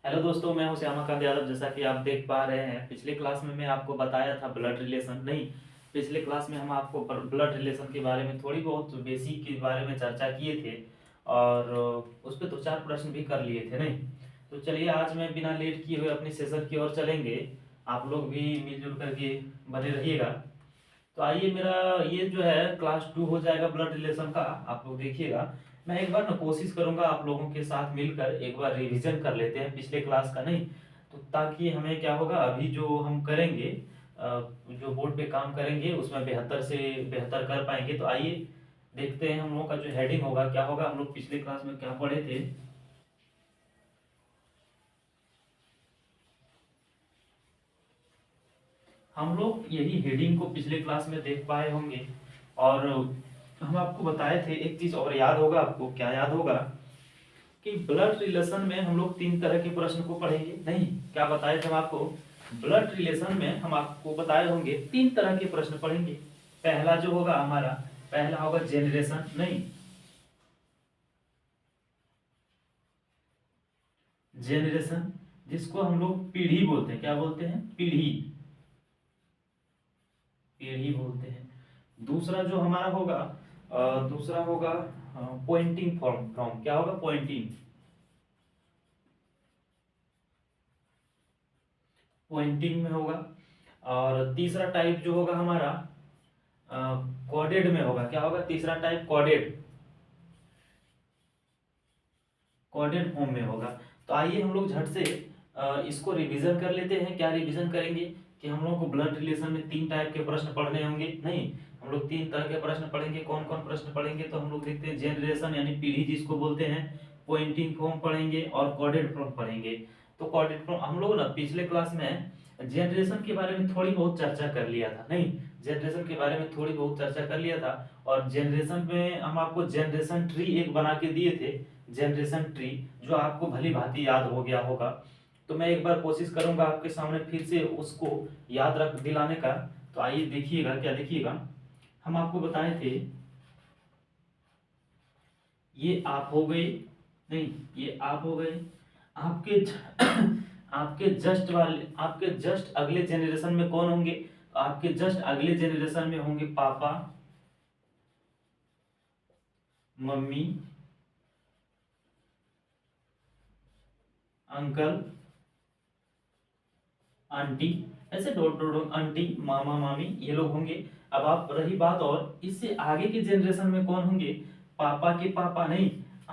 Hello दोस्तों, मैं हूं श्यामाकांत यादव। जैसा कि आप देख पा रहे हैं, पिछले क्लास में मैं आपको बताया था ब्लड रिलेशन नहीं। पिछले क्लास में हम आपको ब्लड रिलेशन के बारे में थोड़ी बहुत बेसिक के बारे में चर्चा किए थे और उस पर दो चार प्रश्न भी कर लिए थे नहीं। तो चलिए, आज मैं बिना लेट किए हुए अपनी सेशन की ओर चलेंगे। आप लोग भी मिलजुल करके बने रहिएगा। तो आइए, मेरा ये जो है क्लास 2 हो जाएगा ब्लड रिलेशन का। आप लोग देखिएगा, मैं एक बार ना कोशिश करूंगा आप लोगों के साथ मिलकर एक बार रिवीजन कर लेते हैं पिछले क्लास का नहीं। तो ताकि हमें क्या होगा, अभी जो हम करेंगे जो बोर्ड पे काम करेंगे उसमें बेहतर से बेहतर कर पाएंगे। तो आइए देखते हैं हम लोगों का जो हेडिंग होगा क्या होगा। हम लोग पिछले क्लास में क्या पढ़े थे। हम लोग यही हेडिंग को पिछले क्लास में देख पाए होंगे और हम आपको बताए थे एक चीज और याद होगा आपको। क्या याद होगा कि ब्लड रिलेशन में हम लोग 3 तरह के प्रश्न को पढ़ेंगे नहीं। क्या बताए थे हम आपको? ब्लड रिलेशन में हम आपको बताए होंगे 3 तरह के प्रश्न पढ़ेंगे। पहला जो होगा हमारा, पहला होगा जेनरेशन नहीं। जेनरेशन, जिसको हम लोग पीढ़ी बोलते हैं। क्या बोलते हैं? पीढ़ी। पीढ़ी बोलते हैं। दूसरा जो हमारा होगा दूसरा होगा पॉइंटिंग फ्रॉम। फ्रॉम क्या होगा? पॉइंटिंग। पॉइंटिंग में होगा। और तीसरा टाइप जो होगा हमारा कॉर्डेड में होगा। क्या होगा तीसरा टाइप? कॉर्डेड। कॉर्डेड फॉर्म में होगा। तो आइए हम लोग झट से इसको रिवीजन कर लेते हैं। क्या रिवीजन करेंगे कि हम लोग को ब्लड रिलेशन में 3 टाइप के प्रश्न पढ़ने होंगे नहीं। हम लोग 3 तरह के प्रश्न पढ़ेंगे। कौन कौन प्रश्न पढ़ेंगे? तो हम लोग देखते हैं, जेनरेशन यानी पीढ़ी जिसको बोलते हैं, पॉइंटिंग फॉर्म पढ़ेंगे और कॉर्डेड फॉर्म पढ़ेंगे। तो कॉर्डेड फॉर्म हम लोग ना पिछले क्लास में जनरेशन के बारे में थोड़ी बहुत चर्चा कर लिया था नहीं। जनरेशन के बारे में थोड़ी बहुत चर्चा कर लिया था। और जनरेशन में हम आपको जनरेशन ट्री एक बना के दिए थे। जनरेशन ट्री जो आपको भली भांति याद हो गया होगा। तो मैं एक बार कोशिश करूंगा आपके सामने फिर से उसको याद रख दिलाने का। तो आइए देखिएगा, क्या देखिएगा। हम आपको बताए थे, ये आप हो गए नहीं, ये आप हो गए। आपके आपके जस्ट वाले, आपके जस्ट अगले जनरेशन में कौन होंगे? आपके जस्ट अगले जनरेशन में होंगे पापा, मम्मी, अंकल, आंटी। ऐसे डॉट डॉट डॉट, आंटी, मामा, मामी, ये लोग होंगे। अब आप रही बात, और इससे आगे के जनरेशन में कौन होंगे? पापा के पापा नहीं,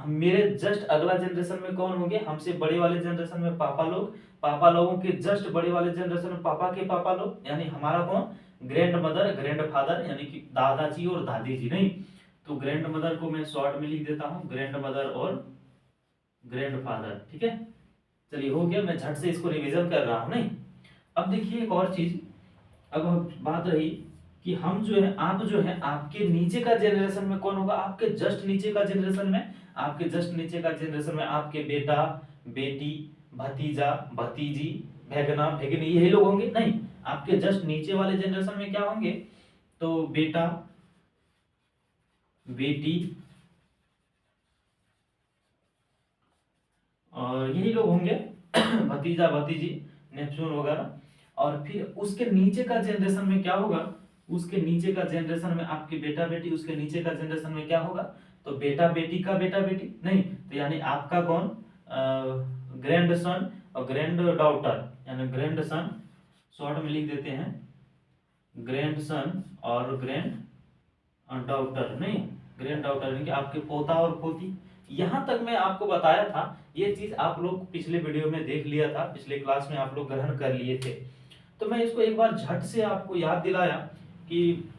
मेरे जस्ट अगला जनरेशन में कौन होंगे? हमसे बड़े वाले जनरेशन में पापा लोग। पापा लोगों के जस्ट बड़े वाले जनरेशन में पापा के पापा लोग, यानी हमारा कौन? ग्रैंड मदर, ग्रैंड फादर, यानी कि दादाजी और दादी जी नहीं। तो ग्रैंड मदर को मैं शॉर्ट में लिख देता हूँ, ग्रैंड मदर और ग्रैंड फादर। ठीक है, चलिए हो गया। मैं झट से इसको रिवीजन कर रहा हूँ नहीं। अब देखिए एक और चीज। अब बात रही कि हम जो है, आप जो है, आपके नीचे का जनरेशन में कौन होगा? आपके जस्ट नीचे का जनरेशन में, आपके जस्ट नीचे का जनरेशन में आपके बेटा, बेटी, भतीजा, भतीजी, भैगना, भैगनी, यही लोग होंगे नहीं। आपके जस्ट नीचे वाले जनरेशन में क्या होंगे? तो बेटा, बेटी और यही लोग होंगे भतीजा, भतीजी, नेपच्यून वगैरह। और फिर उसके नीचे का जनरेशन में क्या होगा? उसके नीचे का जनरेशन में आपके बेटा, बेटी। उसके नीचे का जनरेशन में क्या होगा? तो बेटा, बेटी का बेटा, बेटी नहीं। तो यानी आपका कौन? ग्रैंड सन और ग्रैंड डॉटर, यानी ग्रैंड सन शॉर्ट में लिख देते हैं, ग्रैंड सन और ग्रैंड डॉटर नहीं, ग्रैंड डॉटर यानी कि आपके पोता और पोती। यहां तक मैं आपको बताया था। ये चीज आप लोग पिछले वीडियो में देख लिया था, पिछले क्लास में आप लोग ग्रहण कर लिए थे। तो मैं इसको एक बार झट से आपको याद दिलाया कि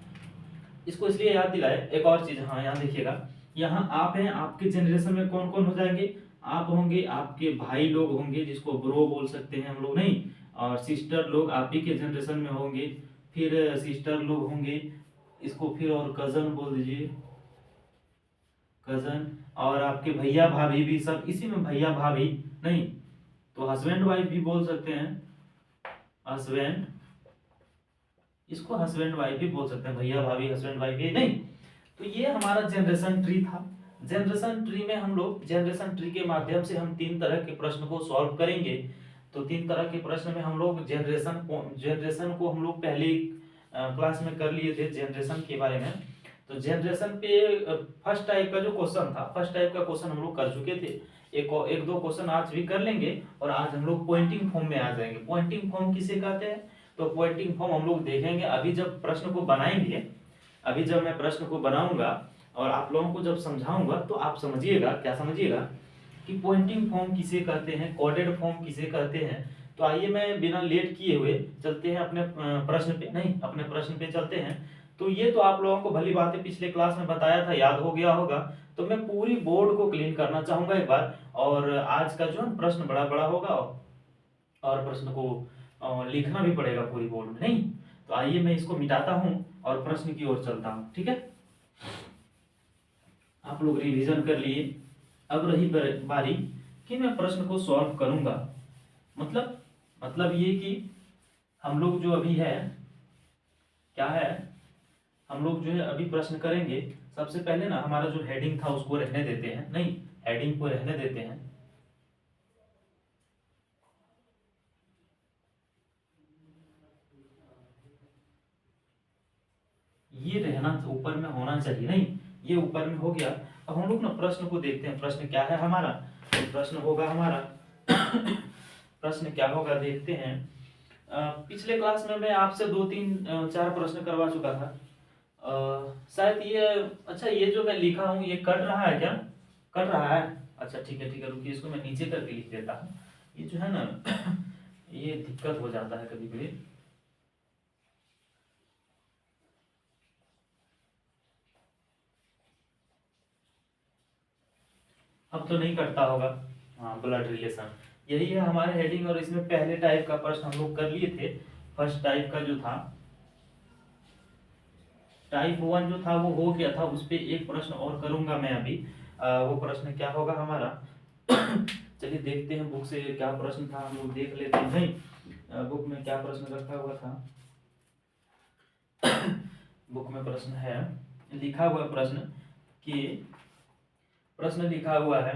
इसको इसलिए याद दिलाया। एक और चीज, हाँ यहाँ देखिएगा, यहाँ आप हैं, आपके जनरेशन में कौन कौन हो जाएंगे? आप होंगे, आपके भाई लोग होंगे जिसको ब्रो बोल सकते हैं हम लोग नहीं। और सिस्टर लोग आप ही के जनरेशन में होंगे। फिर सिस्टर लोग होंगे, इसको फिर और कजन बोल दीजिए, कजन। और आपके भैया भाभी भी सब इसी में, भैया भाभी नहीं। तो हस्बैंड वाइफ भी बोल सकते हैं, हस्बैंड, इसको हस्बैंड वाइफ भी बोल सकते हैं, भैया भाभी हस्बैंड वाइफ, ये नहीं। तो ये हमारा जनरेशन ट्री था। जनरेशन ट्री में हम लोग जनरेशन ट्री के माध्यम से हम 3 तरह के प्रश्न को सॉल्व करेंगे। तो 3 तरह के प्रश्न में हम लोग जनरेशन को हम लोग पहले क्लास में कर लिए थे जनरेशन के बारे में। तो जनरेशन पे फर्स्ट टाइप का जो क्वेश्चन था, फर्स्ट टाइप का क्वेश्चन हम लोग कर चुके थे। एक दो क्वेश्चन आज भी कर लेंगे और आज हम लोग पॉइंटिंग फॉर्म में आ जाएंगे। पॉइंटिंग फॉर्म किसे कहते हैं, तो पॉइंटिंग फॉर्म हम लोग देखेंगे अभी जब प्रश्न को बनाएंगे। अभी जब मैं प्रश्न को बनाऊंगा और आप लोगों को जब समझाऊंगा तो आप समझिएगा, क्या समझिएगा कि पॉइंटिंग फॉर्म किसे कहते हैं, कोडेड फॉर्म किसे कहते हैं। तो आइए मैं बिना लेट किए हुए चलते हैं अपने प्रश्न पे चलते हैं। तो ये तो आप लोगों को भली बात है पिछले क्लास में बताया था, याद हो गया होगा। तो मैं पूरी बोर्ड को क्लीन करना चाहूंगा एक बार, और आज का जो है प्रश्न बड़ा बड़ा होगा और प्रश्न को लिखना भी पड़ेगा पूरी बोर्ड में, नहीं। तो आइए मैं इसको मिटाता हूं और प्रश्न की ओर चलता हूं, ठीक है। आप लोग रिवीजन कर लिए। अब रही बारी कि मैं प्रश्न को सॉल्व करूंगा। मतलब ये कि हम लोग जो अभी है, क्या है, हम लोग जो है अभी प्रश्न करेंगे। सबसे पहले ना हमारा जो हेडिंग था उसको रहने देते हैं, नहीं, हेडिंग को रहने देते हैं। ये रहना ऊपर में होना चाहिए, नहीं, ये ऊपर में हो गया। अब हम लोग ना प्रश्न को देखते हैं, प्रश्न क्या है हमारा। तो प्रश्न होगा हमारा प्रश्न क्या होगा देखते हैं। पिछले क्लास में मैं आपसे 2 3 4 प्रश्न करवा चुका था। शायद ये, अच्छा ये जो मैं लिखा हूँ ये कट रहा है क्या, कट रहा है? अच्छा ठीक है ठीक है, रुकिए इसको मैं नीचे करके लिख देता हूँ। ये जो है ना ये दिक्कत हो जाता है कभी कभी। अब तो नहीं करता होगा। हाँ, ब्लड रिलेशन यही है हमारे हेडिंग, और इसमें पहले टाइप का प्रश्न हम लोग कर लिए थे। फर्स्ट टाइप का जो था, टाइप 1 जो था वो हो गया था, उस पे एक प्रश्न और करूंगा मैं अभी। वो प्रश्न क्या होगा हमारा चलिए देखते हैं बुक से क्या प्रश्न था, हम लोग देख लेते हैं। नहीं, बुक में क्या प्रश्न रखा हुआ था बुक में प्रश्न है, लिखा हुआ प्रश्न कि प्रश्न लिखा हुआ है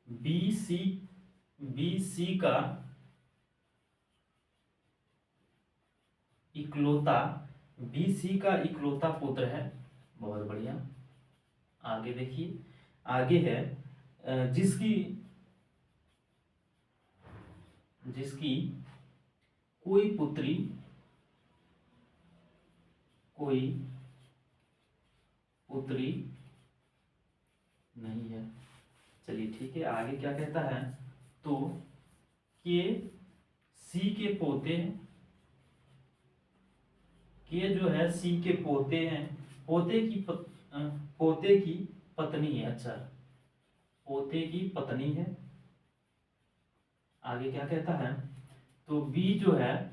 बी सी का इकलौता पुत्र है। बहुत बढ़िया, आगे देखिए, आगे है जिसकी कोई पुत्री नहीं है। चलिए ठीक है, आगे क्या कहता है, तो के सी के पोते, के जो है सी के पोते हैं, पोते की पत्नी है। अच्छा, पोते की पत्नी है। आगे क्या कहता है, तो बी जो है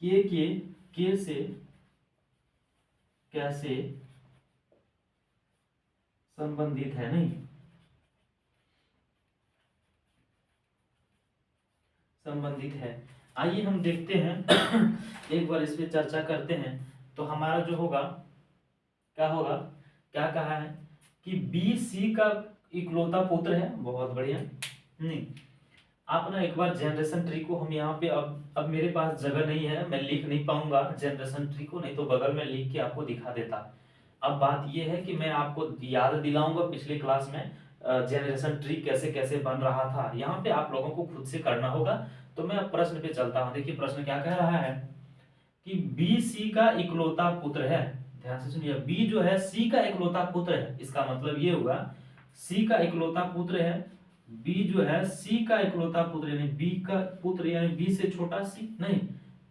के से कैसे संबंधित है, नहीं, संबंधित है। आइए हम देखते हैं एक बार इस पे चर्चा करते हैं। तो हमारा जो होगा, क्या होगा, क्या कहा है कि बी सी का इकलौता पुत्र है। बहुत बढ़िया। नहीं, आप ना एक बार जनरेशन ट्री को हम यहाँ पे, अब मेरे पास जगह नहीं है, मैं लिख नहीं पाऊंगा जनरेशन ट्री को, नहीं तो बगल में लिख के आपको दिखा देता। अब बात यह है कि मैं आपको याद दिलाऊंगा पिछले क्लास में जनरेशन ट्री कैसे कैसे बन रहा था, यहाँ पे आप लोगों को खुद से करना होगा। तो मैं अब प्रश्न पे चलता हूँ। देखिए प्रश्न क्या कह रहा है कि बी सी का इकलौता पुत्र है। ध्यान से सुनिए, बी जो है सी का इकलौता पुत्र है, इसका मतलब ये हुआ सी का इकलौता पुत्र है। बी जो है सी का इकलौता पुत्र, यानी बी का पुत्र, यानी बी से छोटा सी, नहीं,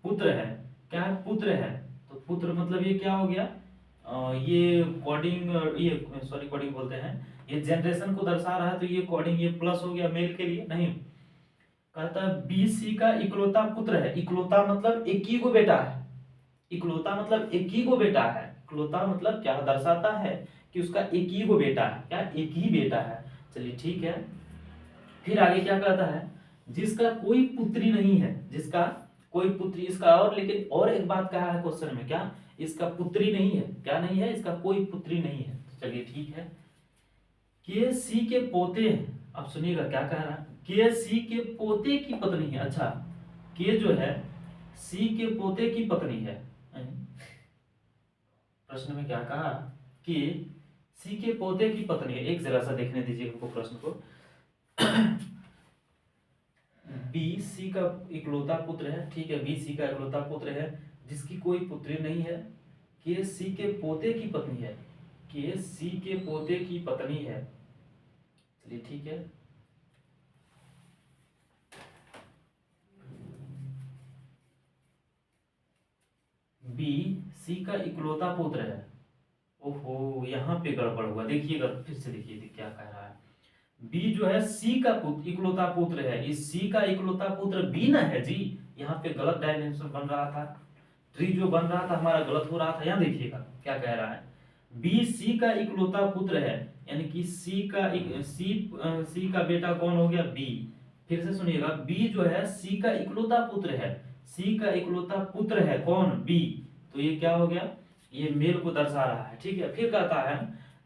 पुत्र है। क्या है, पुत्र है। तो पुत्र मतलब ये क्या हो गया, ये कोडिंग, ये सॉरी कोडिंग बोलते हैं, ये जनरेशन को दर्शा रहा है, तो ये कोडिंग, ये प्लस हो गया मेल के लिए, नहीं। कहता है बी सी का इकलौता पुत्र है। इकलौता मतलब एक ही को बेटा है, इकलौता मतलब एक ही को बेटा है। इकलौता मतलब क्या दर्शाता है कि उसका एक ही को बेटा है, क्या एक ही बेटा है। चलिए ठीक है, फिर आगे क्या कहता है, जिसका कोई पुत्री नहीं है, जिसका कोई पुत्री, इसका और, लेकिन और एक बात कहा है क्वेश्चन में, क्या, इसका पुत्री नहीं है, क्या नहीं है, इसका कोई पुत्री नहीं है। चलिए ठीक है। के सी के पोते, अब सुनिएगा क्या कह रहा है, के सी के पोते की पत्नी है। अच्छा, के जो है सी के पोते की पत्नी है। प्रश्न में क्या कहा कि सी के पोते की पत्नी है। एक जरा सा देखने दीजिए हमको प्रश्न को। बी सी का इकलौता पुत्र है, ठीक है, बी सी का इकलौता पुत्र है जिसकी कोई पुत्री नहीं है। के सी के पोते की पत्नी है, के सी के पोते की पत्नी है। चलिए ठीक है। बी सी का इकलौता पुत्र है। ओहो, यहाँ पे गड़बड़ हुआ, देखिएगा फिर से देखिए क्या कह रहा है। बी जो है सी का पुत्र, इकलौता पुत्र है, इस सी का इकलौता पुत्र बी ना है जी। यहाँ पे गलत डायमेंशन बन रहा था, ट्री जो बन रहा था हमारा गलत हो रहा था। यहाँ देखिएगा क्या कह रहा है, बी सी का इकलौता पुत्र है, यानी कि सी का बेटा कौन हो गया, बी। फिर से सुनिएगा, बी जो है सी का इकलौता पुत्र है, सी का इकलौता पुत्र है कौन, बी। तो ये क्या हो गया, ये मेल को दर्शा रहा है, ठीक है। फिर कहता है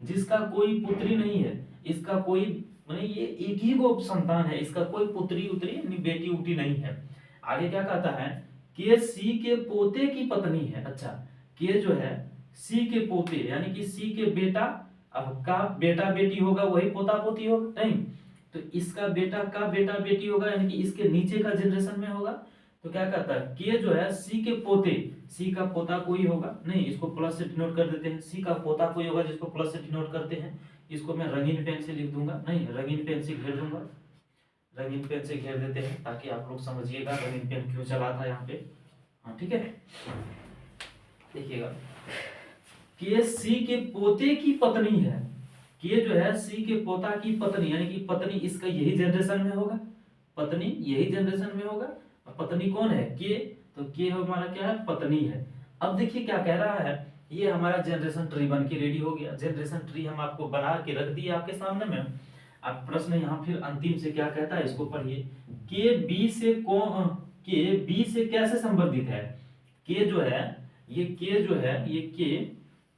जिसका कोई पुत्री नहीं है, इसका कोई माने ये एक ही को संतान है, इसका कोई पुत्री उतरी यानी बेटी उठी नहीं है। आगे क्या कहता है, के सी के पोते की पत्नी है। अच्छा, के जो है सी के पोते यानी कि सी के बेटा, अब का बेटा बेटी होगा वही पोता पोती होगा नहीं, तो इसका बेटा का बेटा बेटी होगा यानी कि इसके नीचे का जनरेशन में होगा। तो क्या कहता है, के जो है सी के पोते, सी का पोता कोई होगा नहीं, इसको प्लस से डिनोट कर देते हैं, सी का पोता कोई होगा जिसको प्लस से डिनोट करते हैं। इसको मैं रंगीन पेन से लिख दूंगा, नहीं रंगीन पेन से घेर दूंगा, रंगीन पेन से घेर देते हैं ताकि आप लोग समझिएगा रंगीन पेन क्यों चला था यहाँ पे। हाँ ठीक है, देखिएगा, के सी के पोते की पत्नी है, के जो है सी के पोता की पत्नी यानी कि पत्नी इसका यही जनरेशन में होगा, पत्नी यही जनरेशन में होगा। पत्नी कौन है, के, तो के हमारा क्या है, पत्नी है। अब देखिए क्या कह रहा है, ये हमारा जनरेशन ट्री बन के रेडी हो गया। जनरेशन ट्री हम आपको बना के रख दिए आपके सामने में। अब प्रश्न यहाँ फिर अंतिम से क्या कहता है, इसको पढ़िए, के बी से कौन, के बी से कैसे संबंधित है, के जो है ये के जो है ये के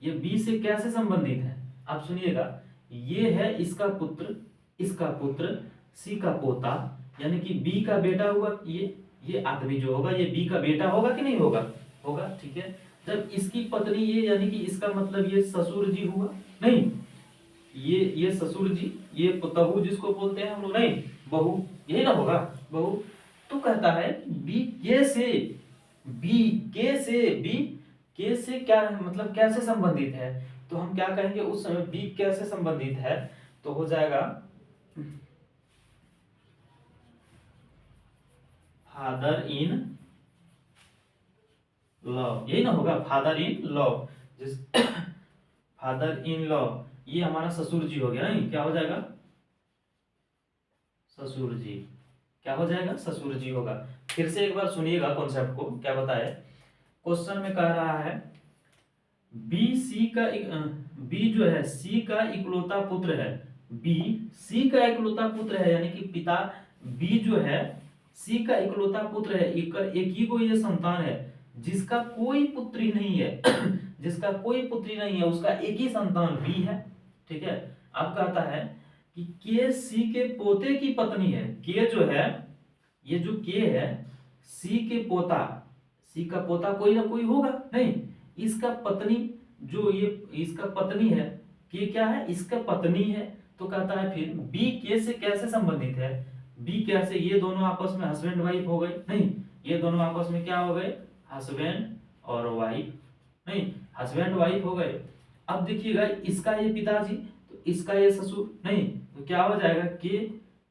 ये बी से कैसे संबंधित है। आप सुनिएगा, ये है इसका पुत्र, इसका पुत्र, सी का पोता यानी कि बी का बेटा हुआ, ये आदमी जो होगा ये बी का बेटा होगा कि नहीं होगा, होगा, ठीक है। जब इसकी पत्नी ये यानी कि इसका मतलब ये ससुर जी हुआ नहीं, ये ससुर जी, ये बहू जिसको बोलते हैं हम लोग नहीं, बहू यही ना होगा, बहू। तो कहता है बी के से, बी के से, बी के से क्या मतलब कैसे संबंधित है, तो हम क्या कहेंगे उस समय बी कैसे संबंधित है, तो हो जाएगा फादर इन लॉ, यही ना होगा, फादर इन लॉ, जिस फादर इन लॉ ये हमारा ससुर जी हो गया नहीं, क्या हो जाएगा, ससुर जी, क्या हो जाएगा, ससुर जी होगा। फिर से एक बार सुनिएगा कॉन्सेप्ट को, क्या बताए, क्वेश्चन में कह रहा है बी सी का बी जो है सी का इकलौता पुत्र है, बी सी का इकलौता पुत्र है यानी कि पिता बी जो है सी का इकलौता पुत्र है, एक ही को ये संतान है जिसका कोई पुत्री नहीं है जिसका कोई पुत्री नहीं है, उसका एक ही संतान बी है, ठीक है। अब कहता है कि के सी के पोते की पत्नी है, के जो है ये जो के है सी के पोता, सी का पोता कोई ना कोई होगा नहीं, इसका पत्नी जो ये इसका पत्नी है, के क्या है, इसका पत्नी है। तो कहता है फिर बी के से कैसे संबंधित है, बी कैसे, ये दोनों आपस में हस्बैंड वाइफ हो गए नहीं, ये दोनों आपस में क्या हो गए, हस्बैंड और वाइफ नहीं, हस्बैंड वाइफ हो गए। अब देखिएगा इसका ये पिताजी, तो इसका ये ससुर नहीं, तो क्या हो जाएगा, के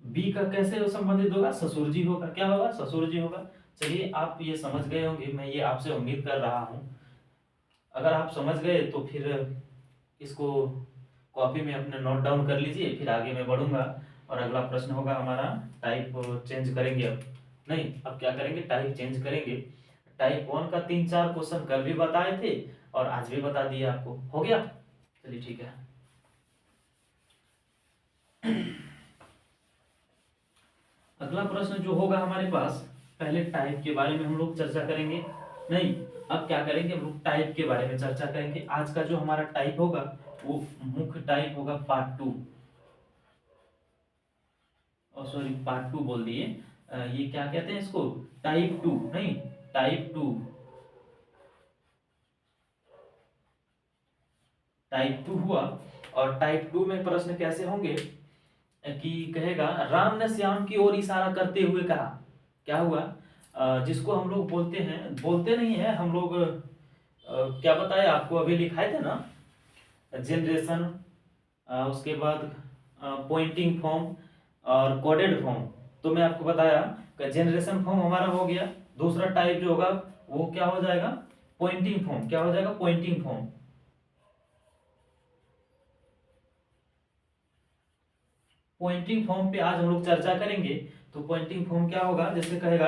बी का कैसे संबंधित होगा, ससुर जी होगा, क्या होगा, ससुर जी होगा। चलिए आप ये समझ गए होंगे, मैं ये आपसे उम्मीद कर रहा हूं। अगर आप समझ गए तो फिर इसको कॉपी में अपने नोट डाउन कर लीजिए, फिर आगे मैं बढ़ूंगा। और अगला प्रश्न होगा हमारा टाइप चेंज करेंगे, अब नहीं अब क्या करेंगे, टाइप चेंज करेंगे। टाइप 1 का 3-4 क्वेश्चन कल भी बताए थे और आज भी बता दिए आपको, हो गया। चलिए ठीक है। अगला प्रश्न जो होगा हमारे पास, पहले टाइप के बारे में हम लोग चर्चा करेंगे, नहीं अब क्या करेंगे, हम लोग टाइप के बारे में चर्चा करेंगे। आज का जो हमारा टाइप होगा वो मुख्य टाइप होगा पार्ट 2, और सॉरी पार्ट 2 बोल दिए, ये क्या कहते हैं इसको, टाइप 2, नहीं टाइप 2, टाइप 2 हुआ। और टाइप 2 में प्रश्न कैसे होंगे कि कहेगा राम ने श्याम की ओर इशारा करते हुए कहा, क्या हुआ, जिसको हम लोग बोलते हैं, बोलते नहीं है हम लोग, क्या बताया आपको, अभी लिखाए थे ना, जनरेशन, उसके बाद पॉइंटिंग फॉर्म और कोडेड फॉर्म। तो मैं आपको बताया कि जनरेशन फॉर्म हमारा हो गया, दूसरा टाइप जो होगा वो क्या हो जाएगा, पॉइंटिंग फॉर्म। क्या हो जाएगा, पॉइंटिंग फॉर्म। पॉइंटिंग फॉर्म पे आज हम लोग चर्चा करेंगे। तो पॉइंटिंग फॉर्म क्या होगा, जैसे कहेगा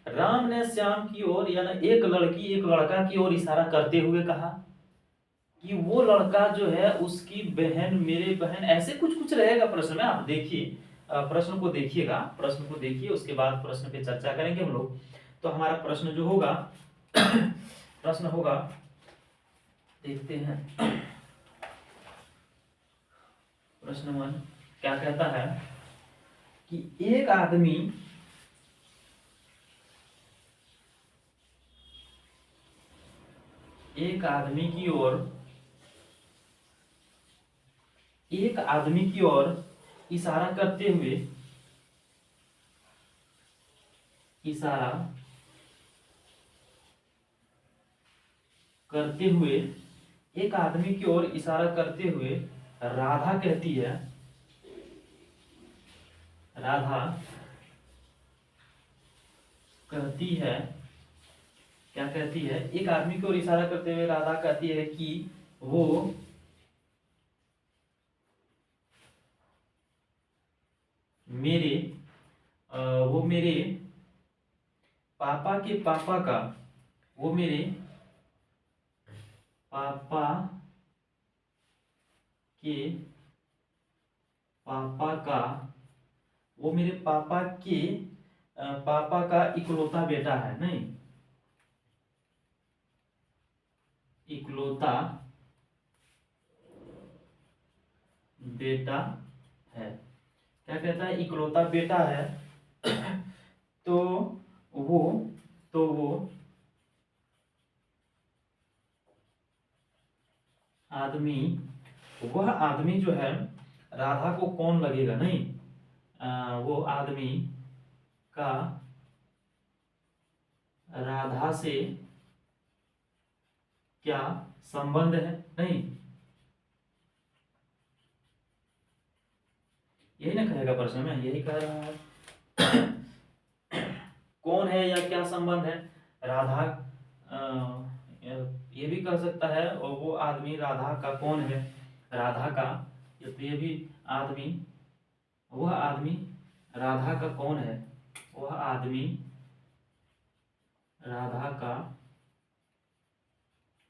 राम ने श्याम की ओर यानी एक लड़की एक लड़का की ओर इशारा करते हुए कहा कि वो लड़का जो है उसकी बहन, मेरे बहन, ऐसे कुछ कुछ रहेगा प्रश्न में। आप देखिए, प्रश्न को देखिएगा, प्रश्न को देखिए, उसके बाद प्रश्न पे चर्चा करेंगे हम लोग। तो हमारा प्रश्न जो होगा प्रश्न होगा, देखते हैं, प्रश्न 1 क्या कहता है कि एक आदमी एक आदमी की ओर एक आदमी की ओर इशारा करते हुए इशारा करते हुए एक आदमी की ओर इशारा करते हुए राधा कहती है, राधा कहती है, क्या कहती है, एक आदमी की ओर इशारा करते हुए राधा कहती है कि वो मेरे वो मेरे पापा के पापा का वो मेरे पापा के पापा का वो मेरे पापा के पापा का इकलौता बेटा है, नहीं इकलौता बेटा है। क्या कहता है, इकलौता बेटा है। तो वो तो वो आदमी वह आदमी जो है राधा को कौन लगेगा, नहीं वो आदमी का राधा से क्या संबंध है, नहीं यही ना कहेगा प्रश्न में, यही कह रहा है कौन है या क्या संबंध है, राधा, ये भी कर सकता है, और वो आदमी राधा का कौन है, राधा का, या तो ये भी आदमी, वह आदमी राधा का कौन है, वह आदमी राधा का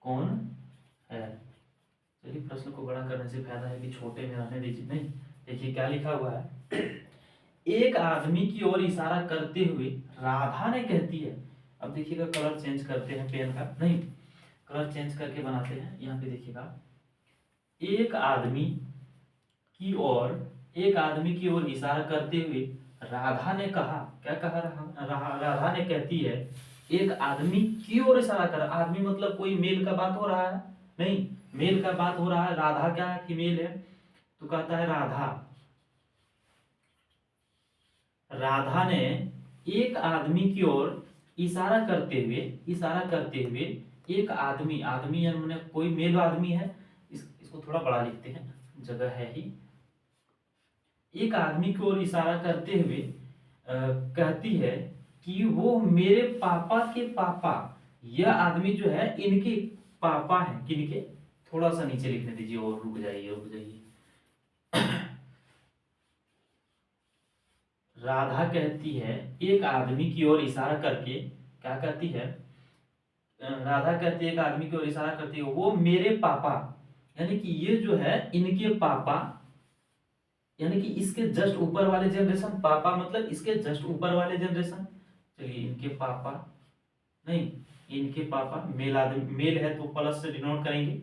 कौन है। चलिए, प्रश्न को बड़ा करने से फायदा है कि छोटे में रहने दीजिए। नहीं, देखिए क्या लिखा हुआ है, एक आदमी की ओर इशारा करते हुए राधा ने कहती है। अब देखिएगा, कलर चेंज करते हैं पेन का, नहीं कलर चेंज करके बनाते हैं। यहाँ पे देखिएगा, एक आदमी की ओर एक आदमी की ओर इशारा करते हुए राधा ने कहा, क्या कहा, राधा ने कहती है, एक आदमी की ओर इशारा कर, आदमी मतलब कोई मेल का बात हो रहा है, नहीं मेल का बात हो रहा है, राधा क्या है, फीमेल है, तो कहता है राधा ने एक आदमी की ओर इशारा करते हुए एक आदमी, आदमी यानी कोई मेल आदमी है, इसको थोड़ा बड़ा लिखते हैं, जगह है ही, एक आदमी की ओर इशारा करते हुए कहती है कि वो मेरे पापा के पापा, यह आदमी जो है इनके पापा हैं, किनके, थोड़ा सा नीचे लिखने दीजिए, और रुक जाइए। राधा कहती है, एक आदमी की ओर इशारा करके, क्या कहती है, राधा कहती है एक आदमी की ओर इशारा करती है, वो मेरे पापा, यानी कि ये जो है इनके पापा, यानी कि इसके जस्ट ऊपर वाले जनरेशन, पापा मतलब इसके जस्ट ऊपर वाले जनरेशन। चलिए, इनके पापा, नहीं इनके पापा, मेल आदमी, मेल है तो प्लस से डिनोट करेंगे,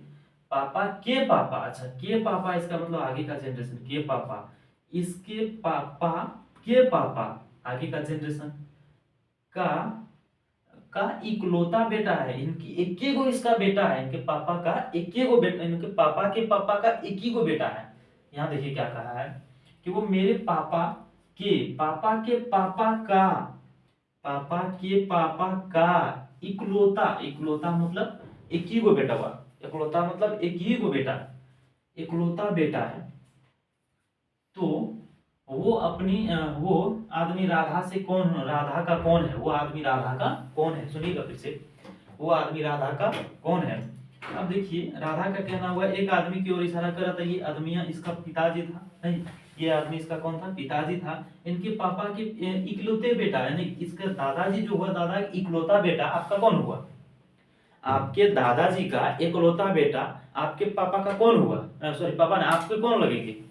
पापा के पापा, अच्छा के पापा इसका मतलब आगे का जनरेशन, के पापा, इसके पापा के पापा आगे का जनरेशन का का इकलौता बेटा है, इनकी एक ही गो इसका बेटा है, इनके पापा का एक ही गो बेटा, इनके पापा के पापा का एक ही गो बेटा है। यहाँ देखिए क्या कहा है कि वो मेरे पापा के पापा के पापा का इकलौता, इकलौता मतलब एक ही गो बेटा हुआ, इकलौता मतलब एक ही गो बेटा, इकलौता बेटा है। तो वो वो आदमी राधा से कौन, राधा का कौन है, वो आदमी राधा का कौन है, सुनिएगा फिर से, वो आदमी राधा का कौन है। अब देखिए राधा का कहना हुआ एक आदमी की ओर इशारा कर रहा था, ये आदमी इसका पिताजी था, नहीं ये आदमी इसका कौन था, पिताजी था। इनके पापा के इकलौते बेटा, यानी इसका दादाजी जो हुआ, दादा इकलौता बेटा आपका कौन हुआ, आपके दादाजी का इकलौता बेटा आपके पापा का कौन हुआ, सॉरी पापा ने आपके कौन लगेंगे,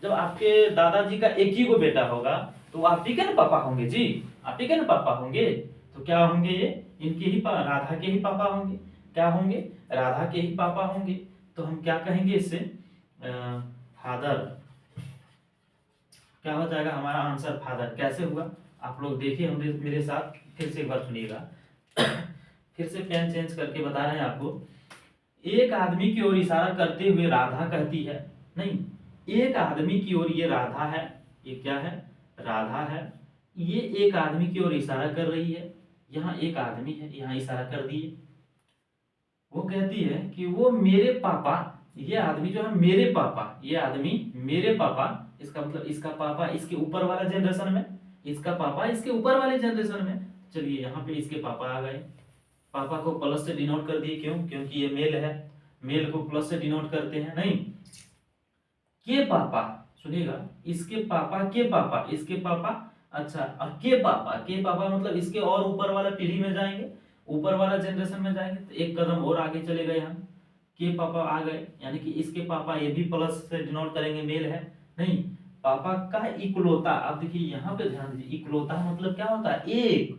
जब आपके दादाजी का एक ही को बेटा होगा तो आप ही के ना पापा होंगे जी, आप ही के ना पापा होंगे। तो क्या होंगे ये, इनके ही राधा के ही पापा होंगे, क्या होंगे, राधा के ही पापा होंगे। तो हम क्या कहेंगे इससे, फादर, क्या हो जाएगा हमारा आंसर फादर। कैसे हुआ आप लोग देखिए हम मेरे साथ, फिर से एक बार सुनिएगा फिर से पेन चेंज करके बता रहे हैं आपको। एक आदमी की ओर इशारा करते हुए राधा कहती है, नहीं एक आदमी की ओर, ये राधा है, ये क्या है, राधा है, ये एक आदमी की ओर इशारा कर रही है, यहाँ एक आदमी है, यहाँ इशारा कर दिए। वो कहती है कि वो मेरे पापा, ये आदमी जो है मेरे पापा, ये आदमी मेरे पापा, इसका मतलब इसका पापा इसके ऊपर वाला जनरेशन में, इसका पापा इसके ऊपर वाले जनरेशन में। चलिए यहाँ पे इसके पापा आ गए, पापा को प्लस से डिनोट कर दिए, क्यों, क्योंकि ये मेल है, मेल को प्लस से डिनोट करते हैं। नहीं के पापा, सुनिएगा इसके पापा के पापा, इसके पापा, अच्छा और के पापा मतलब इसके और ऊपर वाला पीढ़ी में जाएंगे, ऊपर वाला जनरेशन में जाएंगे, तो एक कदम और आगे चले गए हम, के पापा आ गए, यानी कि इसके पापा, ये भी प्लस से डिनोट करेंगे, मेल है। नहीं पापा का इकलौता, अब देखिए यहाँ पे ध्यान दीजिए, इकलौता मतलब क्या होता है, एक।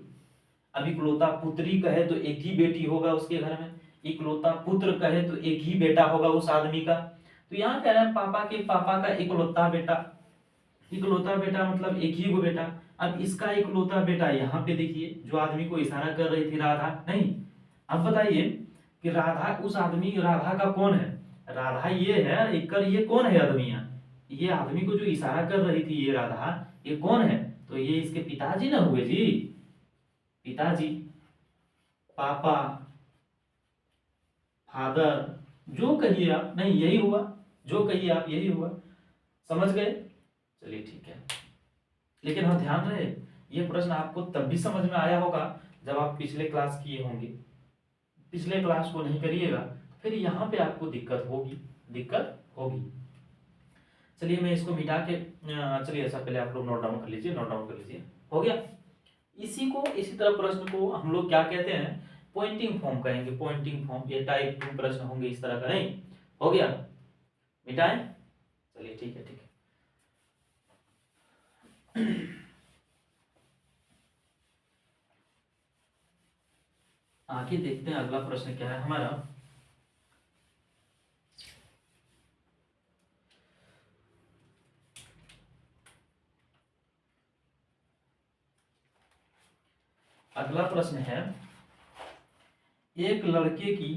अब इकलौता पुत्री कहे तो एक ही बेटी होगा उसके घर में, इकलौता पुत्र कहे तो एक ही बेटा होगा उस आदमी का। तो यहाँ कह रहे हैं पापा के पापा का इकलौता बेटा, इकलौता बेटा मतलब एक ही वो बेटा। अब इसका इकलौता बेटा यहाँ पे देखिए, जो आदमी को इशारा कर रही थी राधा, नहीं अब बताइए कि राधा, उस आदमी राधा का कौन है, राधा ये है, एक ये कौन है आदमी, यहाँ ये आदमी को जो इशारा कर रही थी ये राधा, ये कौन है, तो ये इसके पिताजी ना हुए जी, पिताजी, पापा, फादर, जो कहिए आप, नहीं यही हुआ, जो कहिए आप यही हुआ, समझ गए। चलिए ठीक है, लेकिन हाँ ध्यान रहे ये प्रश्न आपको तब भी समझ में आया होगा जब आप पिछले क्लास किए होंगे, पिछले क्लास को नहीं करिएगा फिर यहाँ पे आपको दिक्कत होगी, दिक्कत होगी। चलिए मैं इसको मिटा के, चलिए ऐसा पहले आप लोग नोट डाउन कर लीजिए, नोट डाउन कर लीजिए, हो गया। इसी को, इसी तरह प्रश्न को हम लोग क्या कहते हैं, पॉइंटिंग फॉर्म कहेंगे, पॉइंटिंग फॉर्म, ये टाइप 2 प्रश्न होंगे इस तरह का, नहीं हो गया, मिटाएं, चलिए ठीक है, ठीक है आगे देखते हैं अगला प्रश्न क्या है हमारा। अगला प्रश्न है, एक लड़के की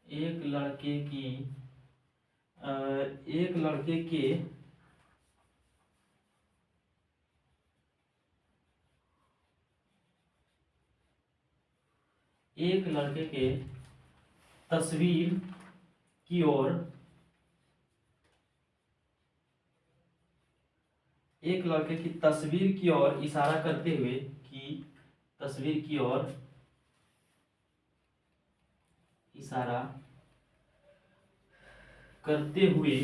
एक लड़के की एक लड़के के एक लड़के के तस्वीर की ओर, एक लड़के की तस्वीर की ओर इशारा करते हुए, की तस्वीर की ओर इशारा करते हुए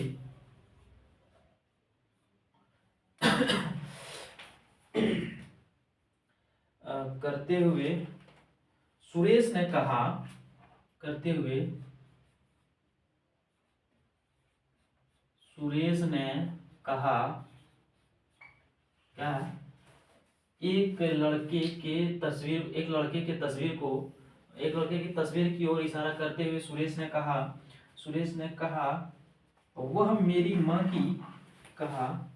करते हुए सुरेश ने कहा, करते हुए सुरेश ने कहा, क्या है, एक लड़के की तस्वीर की ओर इशारा करते हुए सुरेश ने कहा वह मेरी माँ की कहा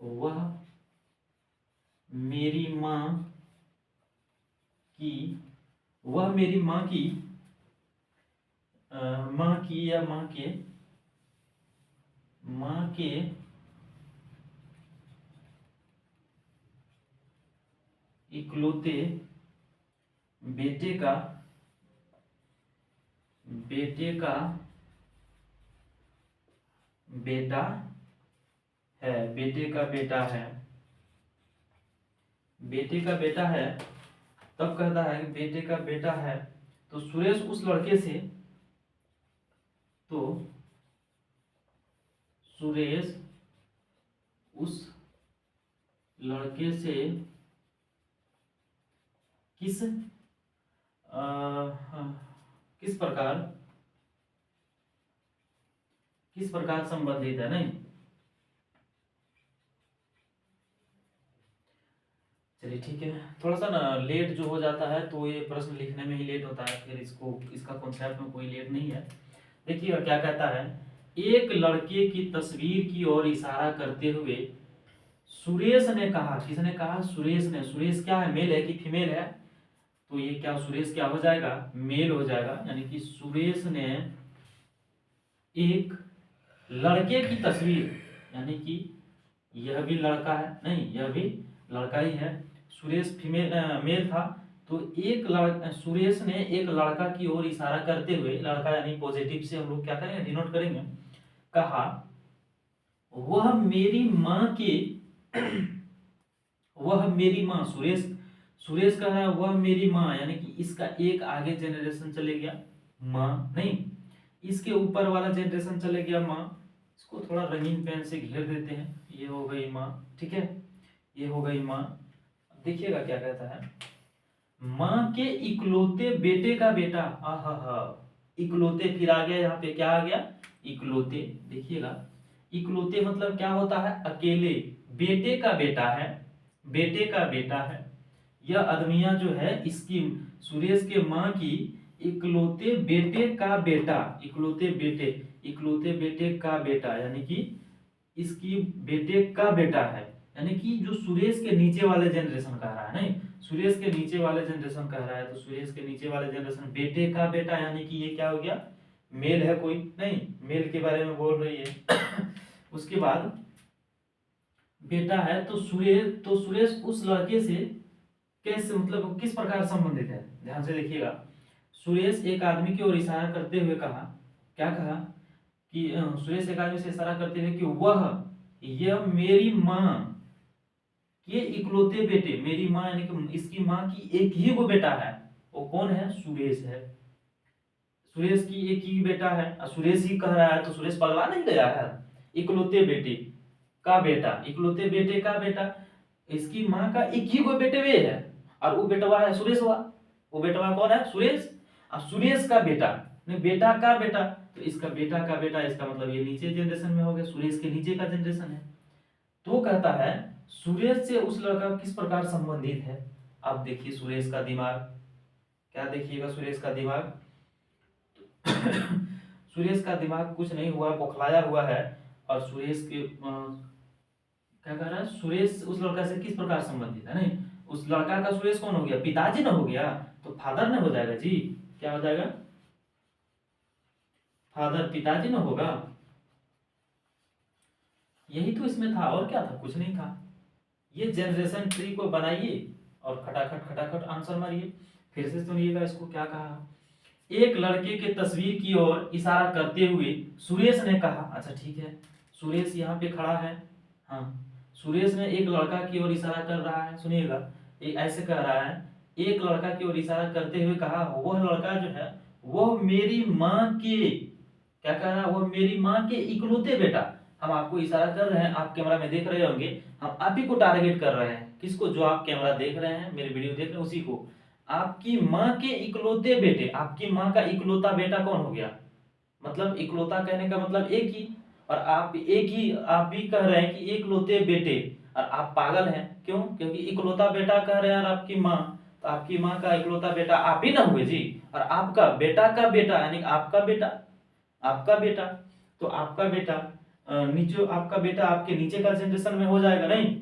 वह मेरी माँ की वह मेरी माँ की माँ की या माँ के इकलौते बेटे का बेटा है बेटे का बेटा है। तब कहता है कि बेटे का बेटा है, तो सुरेश उस लड़के से किस किस प्रकार संबंधित है। नहीं, चलिए ठीक है, थोड़ा सा ना लेट जो हो जाता है तो ये प्रश्न लिखने में ही लेट होता है, फिर इसका कॉन्सेप्ट में कोई लेट नहीं है। देखिए क्या कहता है, एक लड़के की तस्वीर की ओर इशारा करते हुए सुरेश ने कहा, किसने कहा? सुरेश ने। सुरेश क्या है, मेल है कि फीमेल है? तो ये क्या सुरेश क्या हो जाएगा? मेल हो जाएगा। यानी कि सुरेश ने एक लड़के की तस्वीर, यानी कि यह भी लड़का है, नहीं यह भी लड़का ही है, सुरेश मेल था, तो सुरेश ने एक लड़का की ओर इशारा करते हुए, लड़का यानी पॉजिटिव से हम लोग क्या करेंगे, डिनोट करेंगे, कहा वह मेरी माँ के वह मेरी माँ, सुरेश कह रहा है वह मेरी माँ, यानी कि इसका एक आगे जनरेशन चले गया माँ, नहीं इसके ऊपर वाला जनरेशन चले गया माँ। इसको थोड़ा रंगीन पेन से घेर देते हैं, ये हो गई माँ, ठीक है, ये हो गई माँ। देखिएगा क्या कहता है, माँ के इकलौते बेटे का बेटा, आहा, इकलौते, फिर आ गया यहाँ पे क्या आ गया, इकलौते। देखिएगा इकलौते मतलब क्या होता है, अकेले, बेटे का बेटा है। यह आदमिया जो है इसकी सुरेश के माँ की इकलौते बेटे का बेटा, यानी कि इसकी बेटे का बेटा है, यानी कि जो सुरेश के नीचे वाले जनरेशन कह रहा है, नहीं सुरेश के नीचे वाले जनरेशन कह रहा है, तो सुरेश के नीचे वाले जनरेशन बेटे का बेटा, यानी कि ये क्या हो गया, मेल है कोई, नहीं मेल के बारे में बोल रही है। उसके बाद बेटा है, तो सुरेश उस लड़के से कैसे, मतलब किस प्रकार संबंधित है, ध्यान से देखिएगा। सुरेश एक आदमी की ओर इशारा करते हुए कहा, क्या कहा कि सुरेश एक आदमी से इशारा करते हुए कि यह मेरी माँ के इकलौते बेटे, मेरी माँ यानी कि इसकी माँ की एक ही वो बेटा है, वो कौन है, सुरेश है। सुरेश की एक ही बेटा है और सुरेश ही कह रहा है, तो सुरेश पगला नहीं गया है, इकलौते बेटे का बेटा, इसकी माँ का एक ही वो बेटे वे है, और वो बेटवा है सुरेश हुआ, वो बेटवा कौन है, सुरेश, और सुरेश का बेटा, बेटा का बेटा, तो इसका बेटा का बेटा, इसका मतलब ये नीचे जनरेशन में हो गया, सुरेश के नीचे का जनरेशन है। तो कहता है सुरेश से उस लड़का किस प्रकार संबंधित है। अब देखिए सुरेश का दिमाग, क्या देखिएगा सुरेश का दिमाग। सुरेश का दिमाग कुछ नहीं हुआ, बौखलाया हुआ है, और सुरेश के क्या कह रहा है, सुरेश उस लड़का से किस प्रकार संबंधित है, नहीं उस लड़का का सुरेश कौन हो गया, पिताजी ना हो गया, तो फादर ना हो जाएगा जी, क्या हो जाएगा, फादर, पिताजी ना होगा। यही तो इसमें था, और क्या था, कुछ नहीं था। ये जनरेशन ट्री को बनाइए और खटाखट आंसर मारिए। फिर से सुनिएगा इसको, क्या कहा, एक लड़के के तस्वीर की ओर इशारा करते हुए सुरेश ने कहा, अच्छा ठीक है, सुरेश यहाँ पे खड़ा है, हाँ सुरेश ने एक लड़का की ओर इशारा कर रहा है, सुनिएगा ऐसे कह रहा है, एक लड़का की ओर इशारा करते हुए कहा वह लड़का जो है वह मेरी माँ के, क्या कह रहा है, वह मेरी माँ के इकलौते बेटा। हम आपको इशारा कर रहे हैं, आप कैमरा में देख रहे होंगे, हम आप ही को टारगेट कर रहे हैं, किसको, जो आप कैमरा देख रहे हैं, मेरे वीडियो देख रहे हैं उसी को, आपकी माँ के इकलौते बेटे, आपकी माँ का इकलौता बेटा कौन हो गया, मतलब इकलौता कहने का मतलब एक ही, और आप एक ही, आप भी कह रहे हैं कि इकलौते बेटे, और आप पागल हैं। क्यों? क्योंकि इकलौता बेटा कह रहे हैं और आपकी माँ, तो आपकी माँ का इकलौता बेटा आप ही ना हुए जी। और आपका बेटा का बेटा यानी आपका बेटा, आपका बेटा, तो आपका बेटा नीचे, आपका बेटा आपके नीचे का जनरेशन में हो जाएगा नहीं।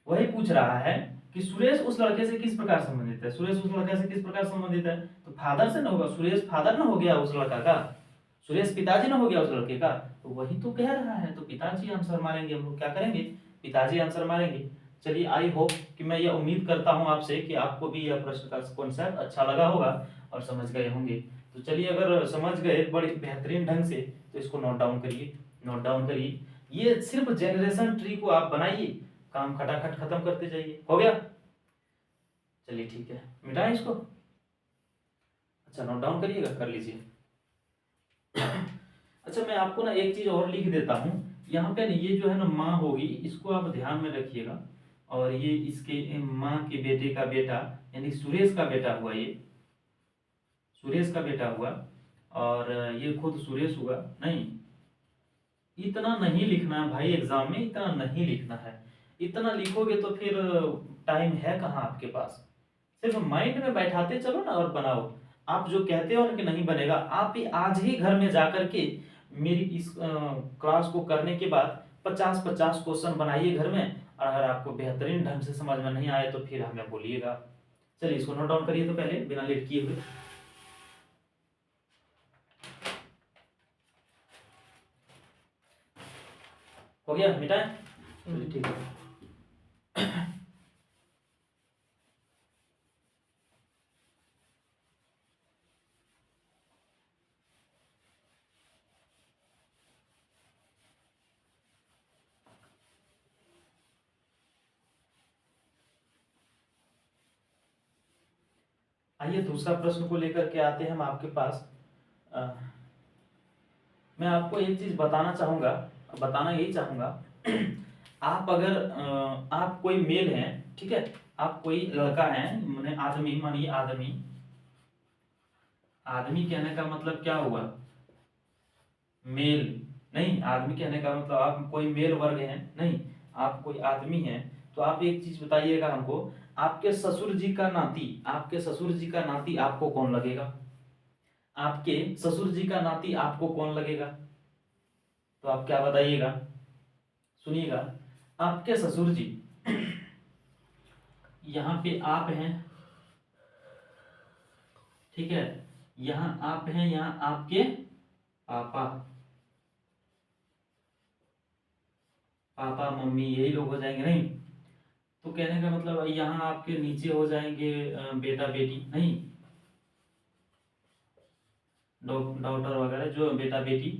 वही पूछ रहा है कि सुरेश उस लड़के से किस प्रकार संबंधित है, सुरेश उस लड़के से किस प्रकार संबंधित है, तो फादर से ना होगा, सुरेश फादर ना हो गया उस लड़का का, सुरेश पिताजी ना हो गया उस लड़के का, तो वही तो कह रहा है। तो पिताजी आंसर मारेंगे हम लोग, क्या करेंगे, पिताजी आंसर मारेंगे। चलिए, आई होप कि मैं ये उम्मीद करता हूं आपसे कि आपको भी यह प्रश्न का कॉन्सेप्ट अच्छा लगा होगा और समझ गए होंगे। तो चलिए, अगर समझ गए बड़ी बेहतरीन ढंग से तो इसको नोट डाउन करिए, नोट डाउन करिए। ये सिर्फ जनरेशन ट्री को आप बनाइए, काम खटाखट खत्म करते जाइए। हो गया? चलिए ठीक है, मिटाएं इसको। अच्छा, नोट डाउन करिएगा, कर लीजिए। अच्छा, मैं आपको ना एक चीज और लिख देता हूँ यहाँ पे ना, ये जो है ना माँ होगी, इसको आप ध्यान में रखिएगा। और ये इसके माँ के बेटे का बेटा यानी सुरेश का बेटा हुआ, ये सुरेश का बेटा हुआ, और ये खुद सुरेश हुआ। नहीं, इतना नहीं लिखना है भाई, एग्जाम में इतना नहीं लिखना है। इतना लिखोगे तो फिर टाइम है कहाँ आपके पास। सिर्फ माइंड में बैठाते चलो ना और बनाओ। आप जो कहते हो ना कि नहीं बनेगा, आप ही आज ही घर में जाकर के मेरी इस क्लास को करने के बाद 50-50 क्वेश्चन बनाइए घर में। और अगर आपको बेहतरीन ढंग से समझ में नहीं आए तो फिर हमें बोलिएगा। चलिए, इसको नोट डाउन करिए तो पहले, बिना लेट किए हुए। हो गया? मिटाएं? चलिए ठीक है। आइए दूसरा प्रश्न को लेकर के आते हैं हम आपके पास। अ, मैं आपको एक चीज बताना चाहूंगा, बताना यही चाहूंगा। आप अगर आप कोई मेल हैं, ठीक है, आप कोई लड़का है, मैंने आदमी, मानिए आदमी, आदमी कहने का मतलब क्या हुआ, मेल। नहीं, आदमी कहने का मतलब आप कोई मेल वर्ग हैं, नहीं, आप कोई आदमी हैं। तो आप एक चीज बताइएगा हमको, आपके ससुर जी का नाती, आपके ससुर जी का नाती आपको कौन लगेगा, आपके ससुर जी का नाती आपको कौन लगेगा, तो आप क्या बताइएगा, सुनिएगा। आपके ससुर जी, यहाँ पे आप हैं, ठीक है, यहाँ आप हैं, यहाँ आपके पापा, पापा मम्मी यही लोग हो जाएंगे नहीं। तो कहने का मतलब यहाँ आपके नीचे हो जाएंगे बेटा बेटी, नहीं, डॉटर वगैरह जो बेटा बेटी।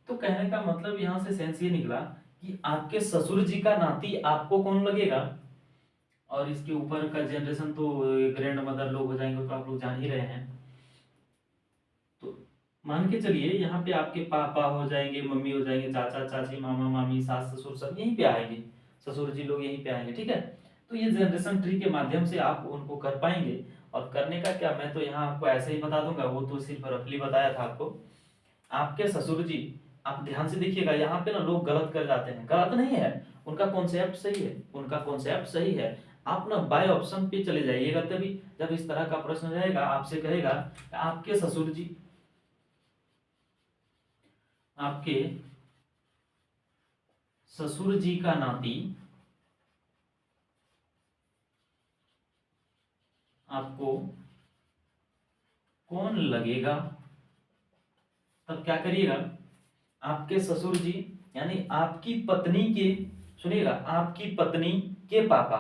तो कहने का मतलब यहाँ से सेंस ये निकला कि आपके ससुर जी का नाती आपको कौन लगेगा, और इसके ऊपर का जनरेशन तो ग्रैंड मदर लोग हो जाएंगे, तो आप लोग जान ही रहे हैं। तो मान के चलिए यहाँ पे आपके पापा हो जाएंगे, मम्मी हो जाएंगे, चाचा चाची, मामा मामी, सास ससुर सब यहीं पे आएंगे, ससुर जी लोग यहीं पे आएंगे, ठीक है। तो ये जनरेशन ट्री के माध्यम से आप उनको कर पाएंगे। और करने का क्या, मैं तो यहाँ आपको ऐसे ही बता दूंगा, वो तो सिर्फ रफली बताया था आपको। आपके ससुर जी, आप ध्यान से देखिएगा, यहाँ पे ना लोग गलत कर जाते हैं, गलत नहीं है, उनका कॉन्सेप्ट सही है, उनका कॉन्सेप्ट सही है। आप ना बाय ऑप्शन पे चले जाइएगा, तभी जब इस तरह का प्रश्न रहेगा, आपसे कहेगा आपके ससुर जी, आपके ससुर जी का नाती आपको कौन लगेगा, तब क्या करिएगा, आपके ससुर जी यानी आपकी पत्नी के, सुनिएगा, आपकी पत्नी के पापा,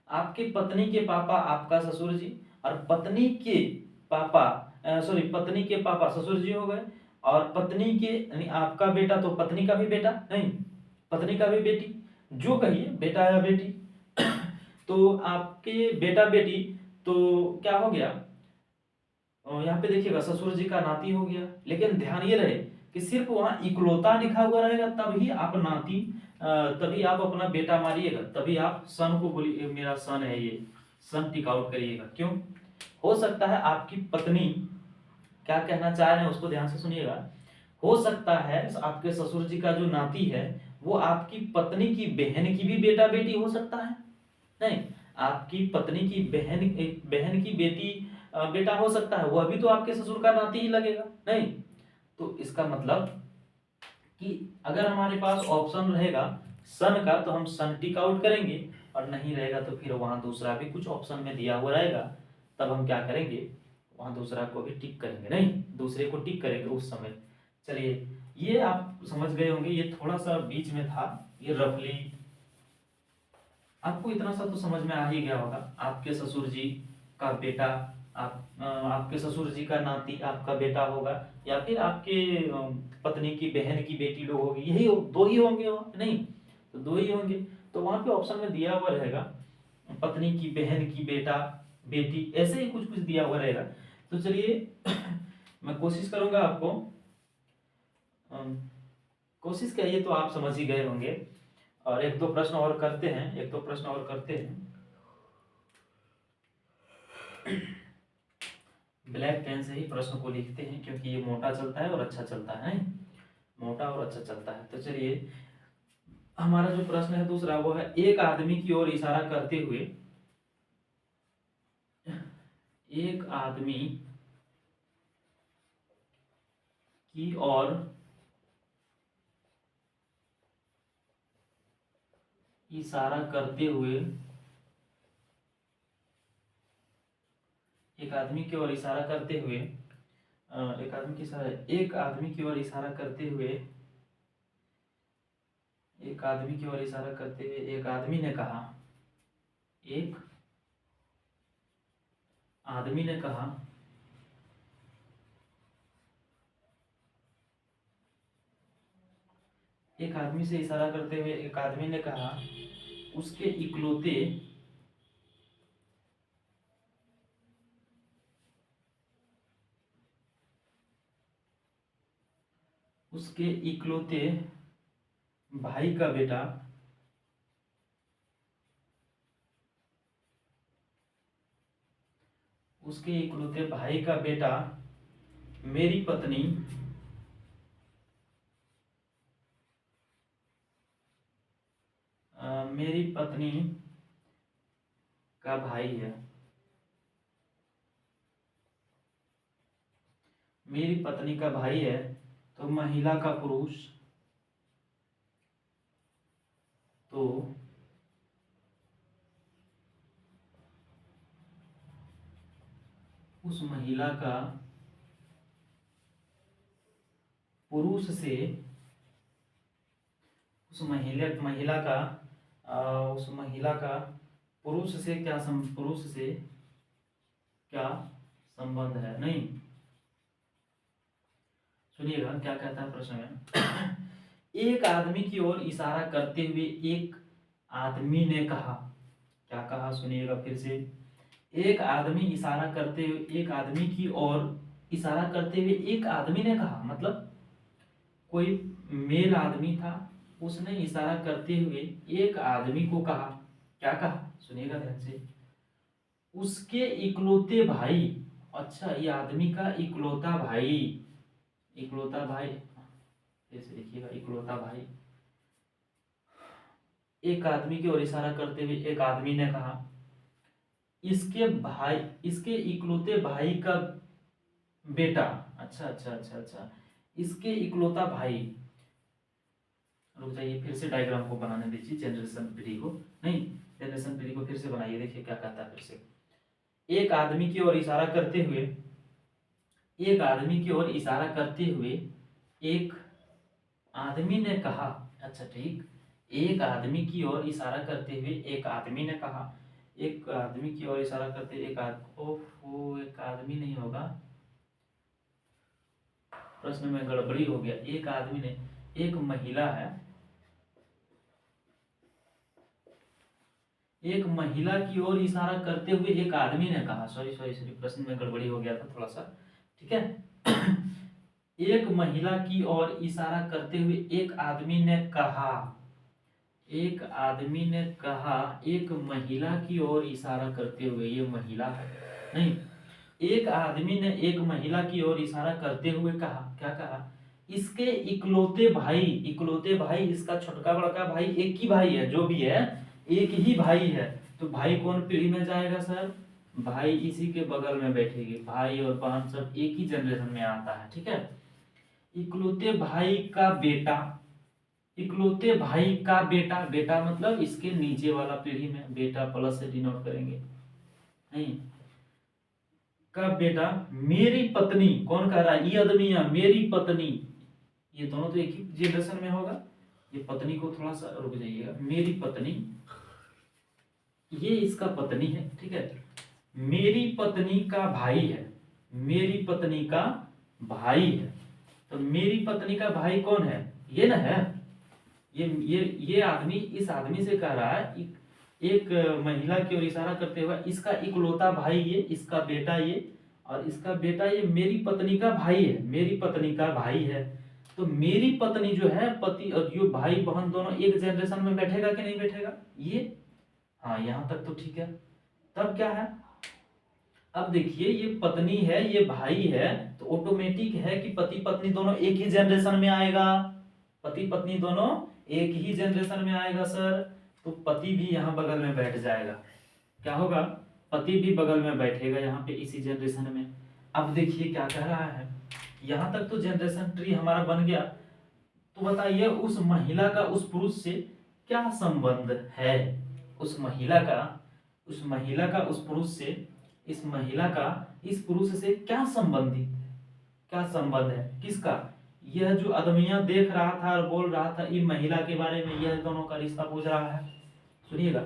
आपकी पत्नी के पापा आपका ससुर जी, और पत्नी के पापा, सॉरी, पत्नी के पापा ससुर जी हो गए, और पत्नी के यानी आपका बेटा तो पत्नी का भी बेटा, नहीं, पत्नी का भी बेटी, जो कहिए बेटा या बेटी। तो आपके बेटा बेटी, तो क्या हो गया, यहाँ पे देखिएगा ससुर जी का नाती हो गया। लेकिन ध्यान ये रहे कि सिर्फ वहां इकलौता लिखा हुआ रहेगा तभी आप नाती, तभी आप अपना बेटा मारिएगा, तभी आप सन को बोलिए मेरा सन है ये, सन टिक आउट करिएगा। क्यों? हो सकता है आपकी पत्नी क्या कहना चाह रहे हैं उसको ध्यान से सुनिएगा। हो सकता है आपके ससुर जी का जो नाती है वो आपकी पत्नी की बहन की भी बेटा बेटी हो सकता है। नहीं, आपकी पत्नी की बहन की बेटी बेटा हो सकता है, वह भी तो आपके ससुर का नाती ही लगेगा। नहीं, तो इसका मतलब कि अगर हमारे पास ऑप्शन रहेगा सन का तो हम सन टिक आउट करेंगे, और नहीं रहेगा तो फिर वहां दूसरा भी कुछ ऑप्शन में दिया हुआ रहेगा, तब हम क्या करेंगे, वहां दूसरा को भी टिक करेंगे, नहीं दूसरे को टिक करेंगे उस समय। चलिए, ये आप समझ गए होंगे, ये थोड़ा सा बीच में था, ये रफली आपको इतना सा तो समझ में आ ही गया होगा। आपके ससुर जी का बेटा, आपके ससुर जी का नाती आपका बेटा होगा, या फिर आपके पत्नी की बहन की बेटी लोग होगी, यही दो ही होंगे वहाँ पे, नहीं तो दो ही होंगे। तो वहां पे ऑप्शन में दिया हुआ रहेगा पत्नी की बहन की बेटा बेटी, ऐसे ही कुछ कुछ दिया हुआ रहेगा। तो चलिए मैं कोशिश करूंगा आपको, अम, कोशिश क्या, ये तो आप समझ ही गए होंगे, और एक दो प्रश्न और करते हैं, एक दो प्रश्न और करते हैं। ब्लैक पेन से ही प्रश्न को लिखते हैं, क्योंकि ये मोटा चलता है और अच्छा चलता है, मोटा और अच्छा चलता है। तो चलिए, हमारा जो प्रश्न है दूसरा वो है, एक आदमी की ओर इशारा करते हुए, एक आदमी की ओर इशारा करते हुए, एक आदमी की ओर इशारा करते हुए, एक आदमी की ओर इशारा करते हुए, एक आदमी की ओर इशारा करते हुए एक आदमी ने कहा, एक आदमी ने कहा, एक आदमी से इशारा करते हुए एक आदमी ने कहा, उसके इकलौते उसके इकलौते भाई का बेटा उसके इकलौते भाई का बेटा मेरी पत्नी मेरी पत्नी का भाई है, मेरी पत्नी का भाई है, तो महिला का पुरुष, तो उस महिला का पुरुष से, उस महिला का उस महिला का पुरुष से पुरुष से क्या संबंध है। नहीं, सुनिएगा क्या कहता है प्रश्न में। एक आदमी की ओर इशारा करते हुए एक आदमी ने कहा, क्या कहा सुनिएगा फिर से। एक आदमी इशारा करते हुए, एक आदमी की ओर इशारा करते हुए एक आदमी ने कहा, मतलब कोई मेल आदमी था, उसने इशारा करते हुए एक आदमी को कहा, क्या कहा सुनिएगा ध्यान से, उसके इकलौते भाई, अच्छा ये आदमी का इकलौता भाई, इकलौता भाई, जैसे देखिएगा इकलौता भाई, एक आदमी की ओर इशारा करते हुए एक आदमी ने कहा, इसके भाई, इसके इकलौते भाई का बेटा, अच्छा अच्छा अच्छा अच्छा, इसके इकलौता भाई, रुक जाइए फिर से डायग्राम को बनाने दीजिए, जनरेशन ट्री को, नहीं जनरेशन ट्री को फिर से बनाइए, देखिए क्या कहता है फिर से। एक आदमी की ओर इशारा करते हुए, एक आदमी की ओर इशारा करते हुए एक आदमी ने कहा, अच्छा ठीक, एक आदमी की ओर इशारा करते हुए एक आदमी ने कहा, एक आदमी की ओर इशारा करते ओफो, एक आदमी नहीं होगा, प्रश्न में गड़बड़ी हो गया, एक आदमी ने, एक महिला है, एक महिला की ओर इशारा करते हुए एक आदमी ने कहा, सॉरी सॉरी सॉरी, प्रश्न में गड़बड़ी हो गया था थोड़ा सा, ठीक है। एक महिला की ओर इशारा करते हुए एक आदमी ने कहा, एक आदमी ने कहा, एक महिला की ओर इशारा करते हुए, ये महिला है, नहीं, एक आदमी ने एक महिला की ओर इशारा करते हुए कहा, क्या कहा, इसके इकलौते भाई इसका छोटका बड़का भाई एक ही भाई है, जो भी है एक ही भाई है। तो भाई कौन पीढ़ी में जाएगा सर? भाई इसी के बगल में बैठेगी, भाई और बहन सब एक ही जनरेशन में आता है, ठीक है। इकलौते भाई का बेटा, इकलौते भाई का बेटा, बेटा मतलब इसके नीचे वाला पीढ़ी में, बेटा प्लस से डिनोट करेंगे, नहीं का बेटा मेरी पत्नी, कौन कह रहा है? ये आदमी या मेरी पत्नी, ये दोनों तो एक ही जनरेशन में होगा। ये पत्नी को थोड़ा सा रुक जाइएगा, मेरी पत्नी, ये इसका पत्नी है, ठीक है। मेरी पत्नी का भाई है, मेरी पत्नी का भाई है। तो मेरी पत्नी का भाई कौन है? ये ना है। ये आदमी इस आदमी से कह रहा है, एक महिला की ओर इशारा करते हुए, इसका इकलौता भाई ये, इसका बेटा ये, और इसका बेटा ये मेरी पत्नी का भाई है, मेरी पत्नी का भाई है। तो मेरी पत्नी जो है, पति और जो भाई बहन दोनों एक जनरेशन में बैठेगा कि नहीं बैठेगा? ये हाँ, यहां तक तो ठीक है। तब क्या है? अब देखिए, ये पत्नी है, ये भाई है, तो ऑटोमेटिक है कि पति पत्नी दोनों एक ही जनरेशन में आएगा, पति पत्नी दोनों एक ही जनरेशन में आएगा सर। तो पति भी यहाँ बगल में बैठ जाएगा, क्या होगा? पति भी बगल में बैठेगा यहाँ पे इसी जनरेशन में। अब देखिए क्या कह रहा है, यहाँ तक तो जनरेशन ट्री हमारा बन गया। तो बताइए उस महिला का उस पुरुष से क्या संबंध है? उस महिला का उस पुरुष से, इस महिला का इस पुरुष से क्या संबंध है? किसका? यह जो आदमिया देख रहा था और बोल रहा था इन महिला के बारे में, यह दोनों का रिश्ता पूछ रहा है। सुनिएगा,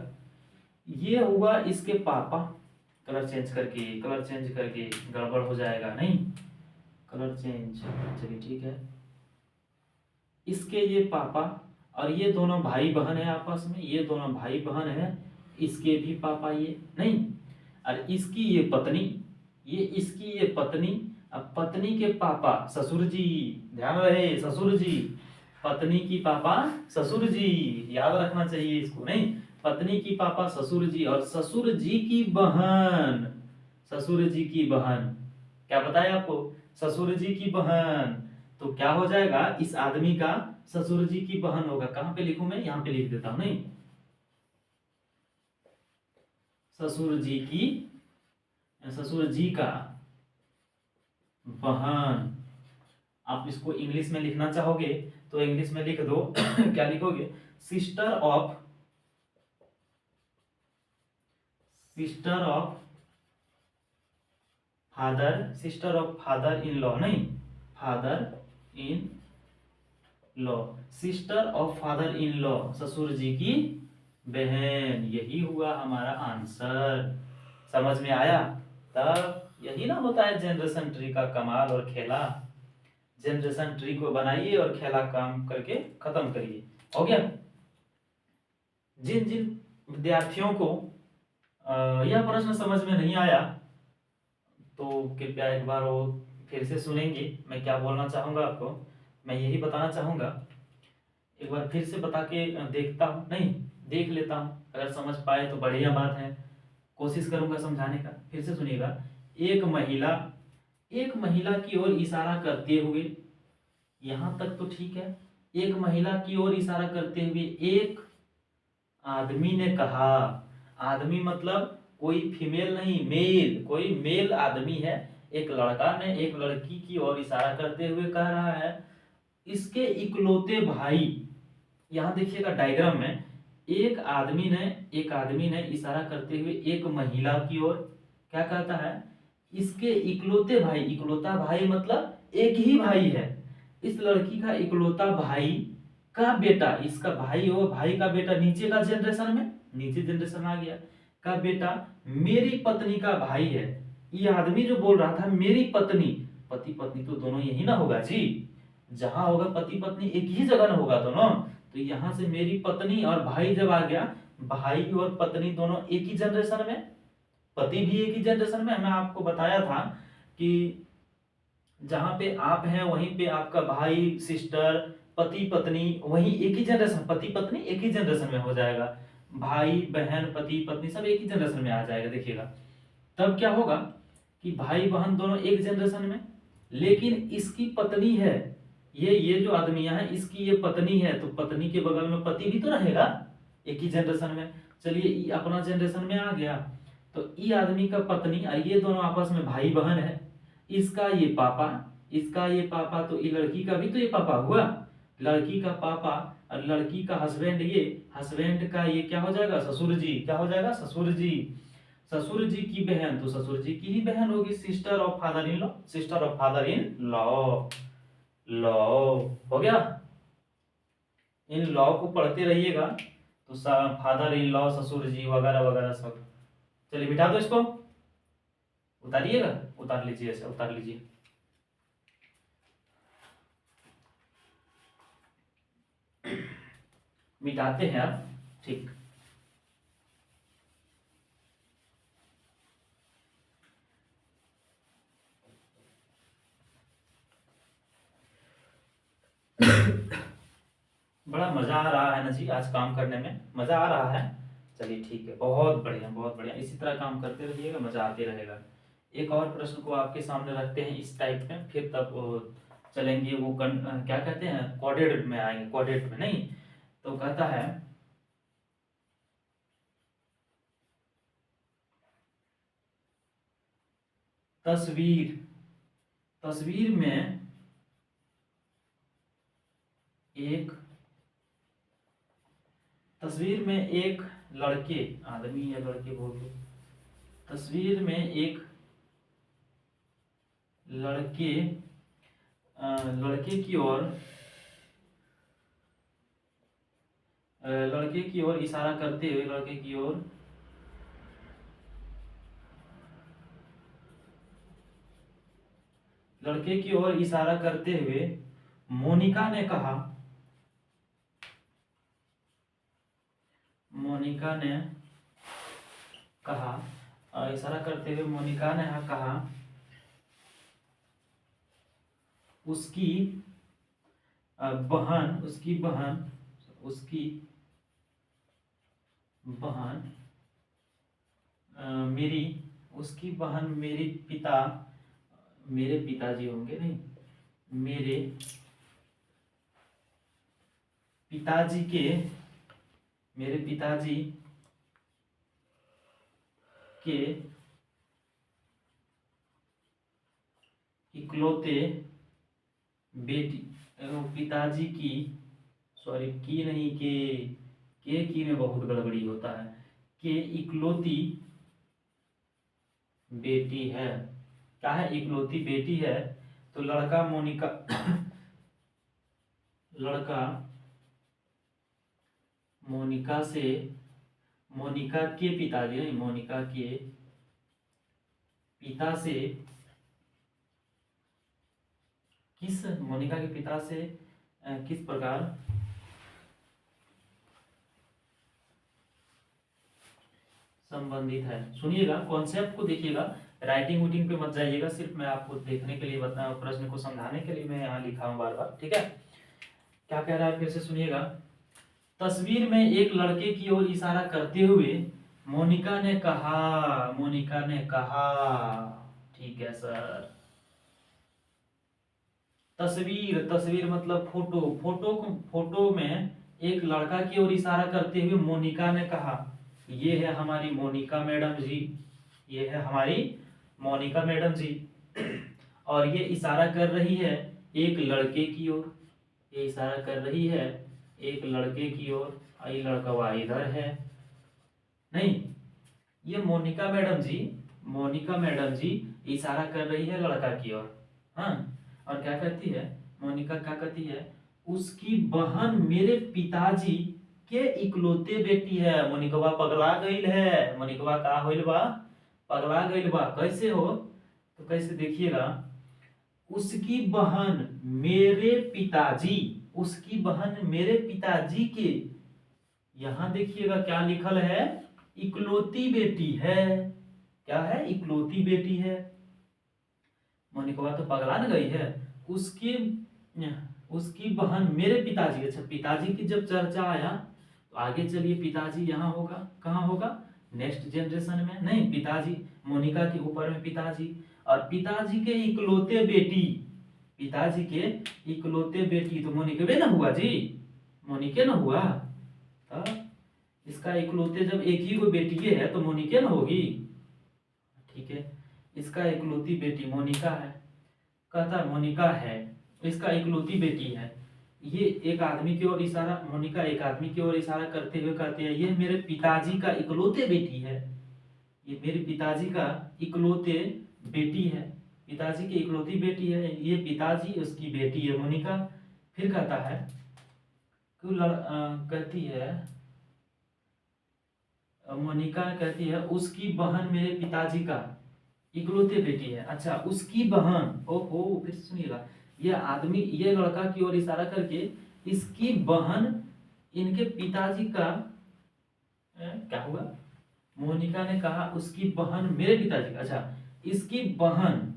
ये हुआ इसके पापा, कलर चेंज करके गड़बड़ हो जाएगा, नहीं कलर चेंज, चलिए ठीक है। इसके ये पापा, और ये दोनों भाई बहन है आपस में, ये दोनों भाई बहन है, इसके भी पापा ये, नहीं, और इसकी ये पत्नी, ये इसकी ये पत्नी, अब पत्नी के पापा ससुर जी, ध्यान रहे ससुर जी, पत्नी की पापा ससुर जी, याद रखना चाहिए इसको, नहीं, पत्नी की पापा ससुर जी, और ससुर जी की बहन, क्या बताया आपको? ससुर जी की बहन। तो क्या हो जाएगा? इस आदमी का ससुर जी की बहन होगा। कहां पे लिखूं मैं? यहां पे लिख देता हूं, नहीं, ससुर जी का बहन। आप इसको इंग्लिश में लिखना चाहोगे तो इंग्लिश में लिख दो क्या लिखोगे? Sister of father in law, नहीं, father in law, sister of father in law, ससुर जी की बहन। यही हुआ हमारा आंसर। समझ में आया? तब यही ना होता है जनरेशन ट्री का कमाल और खेला। जनरेशन ट्री को बनाइए और खेला काम करके खत्म करिए। हो गया? जिन जिन विद्यार्थियों को यह प्रश्न समझ में नहीं आया तो कृपया एक बार वो फिर से सुनेंगे। मैं क्या बोलना चाहूंगा आपको, मैं यही बताना चाहूंगा, एक बार फिर से बता के देखता हूँ, नहीं देख लेता हूँ, अगर समझ पाए तो बढ़िया बात है, कोशिश करूंगा समझाने का। फिर से सुनिएगा, एक महिला की ओर इशारा करते हुए, यहां तक तो ठीक है, एक महिला की ओर इशारा करते हुए एक आदमी ने कहा, आदमी मतलब कोई फीमेल नहीं, मेल, कोई मेल आदमी है, एक लड़का ने एक लड़की की ओर इशारा करते हुए कह रहा है, इसके इकलौते भाई, यहां देखिएगा डायग्राम में, एक आदमी ने इशारा करते हुए एक महिला की ओर क्या कहता है? इसके इकलौते भाई, इकलौता भाई मतलब एक ही भाई है, इस लड़की का इकलौता भाई का बेटा, इसका भाई और भाई का बेटा नीचे का जनरेशन में, नीचे जनरेशन आ गया, का बेटा मेरी पत्नी का भाई है। ये आदमी जो बोल रहा था मेरी पत्नी, पति पत्नी तो दोनों यही ना होगा जी, जहां होगा पति पत्नी एक ही जगह ना होगा दोनों। तो यहां से मेरी पत्नी और भाई जब आ गया, भाई और पत्नी दोनों एक ही जनरेशन में, पति भी एक ही जनरेशन में। मैं आपको बताया था कि जहां पे आप हैं वहीं पे आपका भाई सिस्टर पति पत्नी वहीं एक ही जनरेशन, पति पत्नी एक ही जनरेशन में हो जाएगा, भाई बहन पति पत्नी सब एक ही जनरेशन में आ जाएगा। देखिएगा तब क्या होगा कि भाई बहन दोनों एक जनरेशन में, लेकिन इसकी पत्नी है, ये जो आदमियां हैं इसकी ये पत्नी है, तो पत्नी के बगल में पति भी तो रहेगा एक ही जनरेशन में। चलिए ई अपना जनरेशन में आ गया, तो ई आदमी का पत्नी और ये दोनों आपस में भाई बहन है। इसका ये पापा, इसका ये पापा, तो ये लड़की का भी तो ये पापा हुआ, लड़की का पापा और लड़की का हस्बैंड, ये हस्बैंड का ये क्या हो जाएगा, ससुर जी। क्या हो जाएगा, ससुर जी। ससुर जी की बहन तो ससुर जी की ही बहन होगी, sister of father in law, sister of father in law. Law हो गया। इन लॉ को पढ़ते रहिएगा तो फादर इन लॉ, ससुर जी वगैरह वगैरह सब। चलिए मिटा दो इसको, उतारिएगा, उतार लीजिए, ऐसे उतार लीजिए। मिटाते हैं आप, ठीक। बड़ा मजा आ रहा है ना जी, आज काम करने में मजा आ रहा है। चलिए ठीक है, बहुत बढ़िया बहुत बढ़िया, इसी तरह काम करते रहिएगा, मजा आते रहेगा। एक और प्रश्न को आपके सामने रखते हैं इस टाइप में, फिर तब चलेंगे वो क्या कहते हैं, कोडेड में आएंगे, कोडेड में नहीं। तो कहता है तस्वीर, तस्वीर में एक, तस्वीर में एक लड़के, आदमी या लड़के बोल दो, तस्वीर में एक लड़के लड़के की ओर, लड़के की ओर इशारा करते हुए, लड़के की ओर लड़के की ओर इशारा करते हुए मोनिका ने कहा, मोनिका ने कहा, इशारा करते हुए मोनिका ने कहा, उसकी बहन, उसकी बहन, उसकी बहन मेरी, उसकी बहन मेरी पिता, मेरे पिताजी होंगे नहीं, मेरे पिताजी के, मेरे पिताजी के इकलौते बेटी, पिताजी की, सॉरी की नहीं, के की में बहुत गड़बड़ी होता है, के इकलौती बेटी है। क्या है, इकलौती बेटी है। तो लड़का मोनिका लड़का मोनिका से, मोनिका के पिताजी नहीं, मोनिका के पिता से, किस, मोनिका के पिता से किस प्रकार संबंधित है। सुनिएगा, कॉन्सेप्ट को देखिएगा, राइटिंग वूटिंग पे मत जाइएगा, सिर्फ मैं आपको देखने के लिए बता, प्रश्न को समझाने के लिए मैं यहाँ लिखा हूँ बार बार, ठीक है। क्या कह रहा है फिर से सुनिएगा। तस्वीर में एक लड़के की ओर इशारा करते हुए मोनिका ने कहा, मोनिका ने कहा, ठीक है सर। तस्वीर, तस्वीर मतलब फोटो, फोटो में एक लड़का की ओर इशारा करते हुए मोनिका ने कहा, ये है हमारी मोनिका मैडम जी, ये है हमारी मोनिका मैडम जी। और ये इशारा कर रही है एक लड़के की ओर, ये इशारा कर रही है एक लड़के की ओर, ये लड़का वह इधर है नहीं, ये मोनिका मैडम जी, मोनिका मैडम जी इशारा कर रही है लड़का की ओर। हाँ, और क्या कहती है मोनिका, क्या कहती है, उसकी बहन मेरे पिताजी के इकलौते बेटी है। मोनिकवा पगला गईल है, मोनिकवा का होइल बा, पगला गईल बा। कैसे हो, तो कैसे देखिएगा, उसकी बहन मेरे पिताजी, उसकी बहन मेरे पिताजी के, यहां देखिएगा क्या लिखल है, इकलौती बेटी है। क्या है, इकलौती बेटी है। मोनिकवा तो पगला न गई है। उसकी उसकी बहन मेरे पिताजी, अच्छा पिताजी की जब चर्चा आया तो आगे चलिए, पिताजी यहाँ होगा, कहाँ होगा, नेक्स्ट जनरेशन में नहीं, पिताजी मोनिका के ऊपर में पिताजी, और पिताजी के इकलौते बेटी, पिताजी के इकलौते बेटी तो मोनिका ना हुआ जी, मोनिके ना हुआ। तो इसका इकलौते जब एक ही वो बेटी है तो मोनिके ना होगी, ठीक है। इसका इकलौती बेटी मोनिका है, कहता मोनिका है, इसका इकलौती बेटी है। ये एक आदमी की ओर इशारा, मोनिका एक आदमी की ओर इशारा करते हुए कहती है ये मेरे पिताजी का इकलौते बेटी है, ये मेरे पिताजी का इकलौते बेटी है, पिताजी की इकलौती बेटी है, ये पिताजी उसकी बेटी है मोनिका। फिर कहता है कहती है मोनिका कहती है उसकी बहन मेरे पिताजी का इकलौते बेटी है। अच्छा उसकी बहन, ओहो फिर सुनिएगा, ये आदमी ये लड़का की ओर इशारा करके इसकी बहन इनके पिताजी का क्या हुआ, मोनिका ने कहा उसकी बहन मेरे पिताजी का, अच्छा इसकी बहन,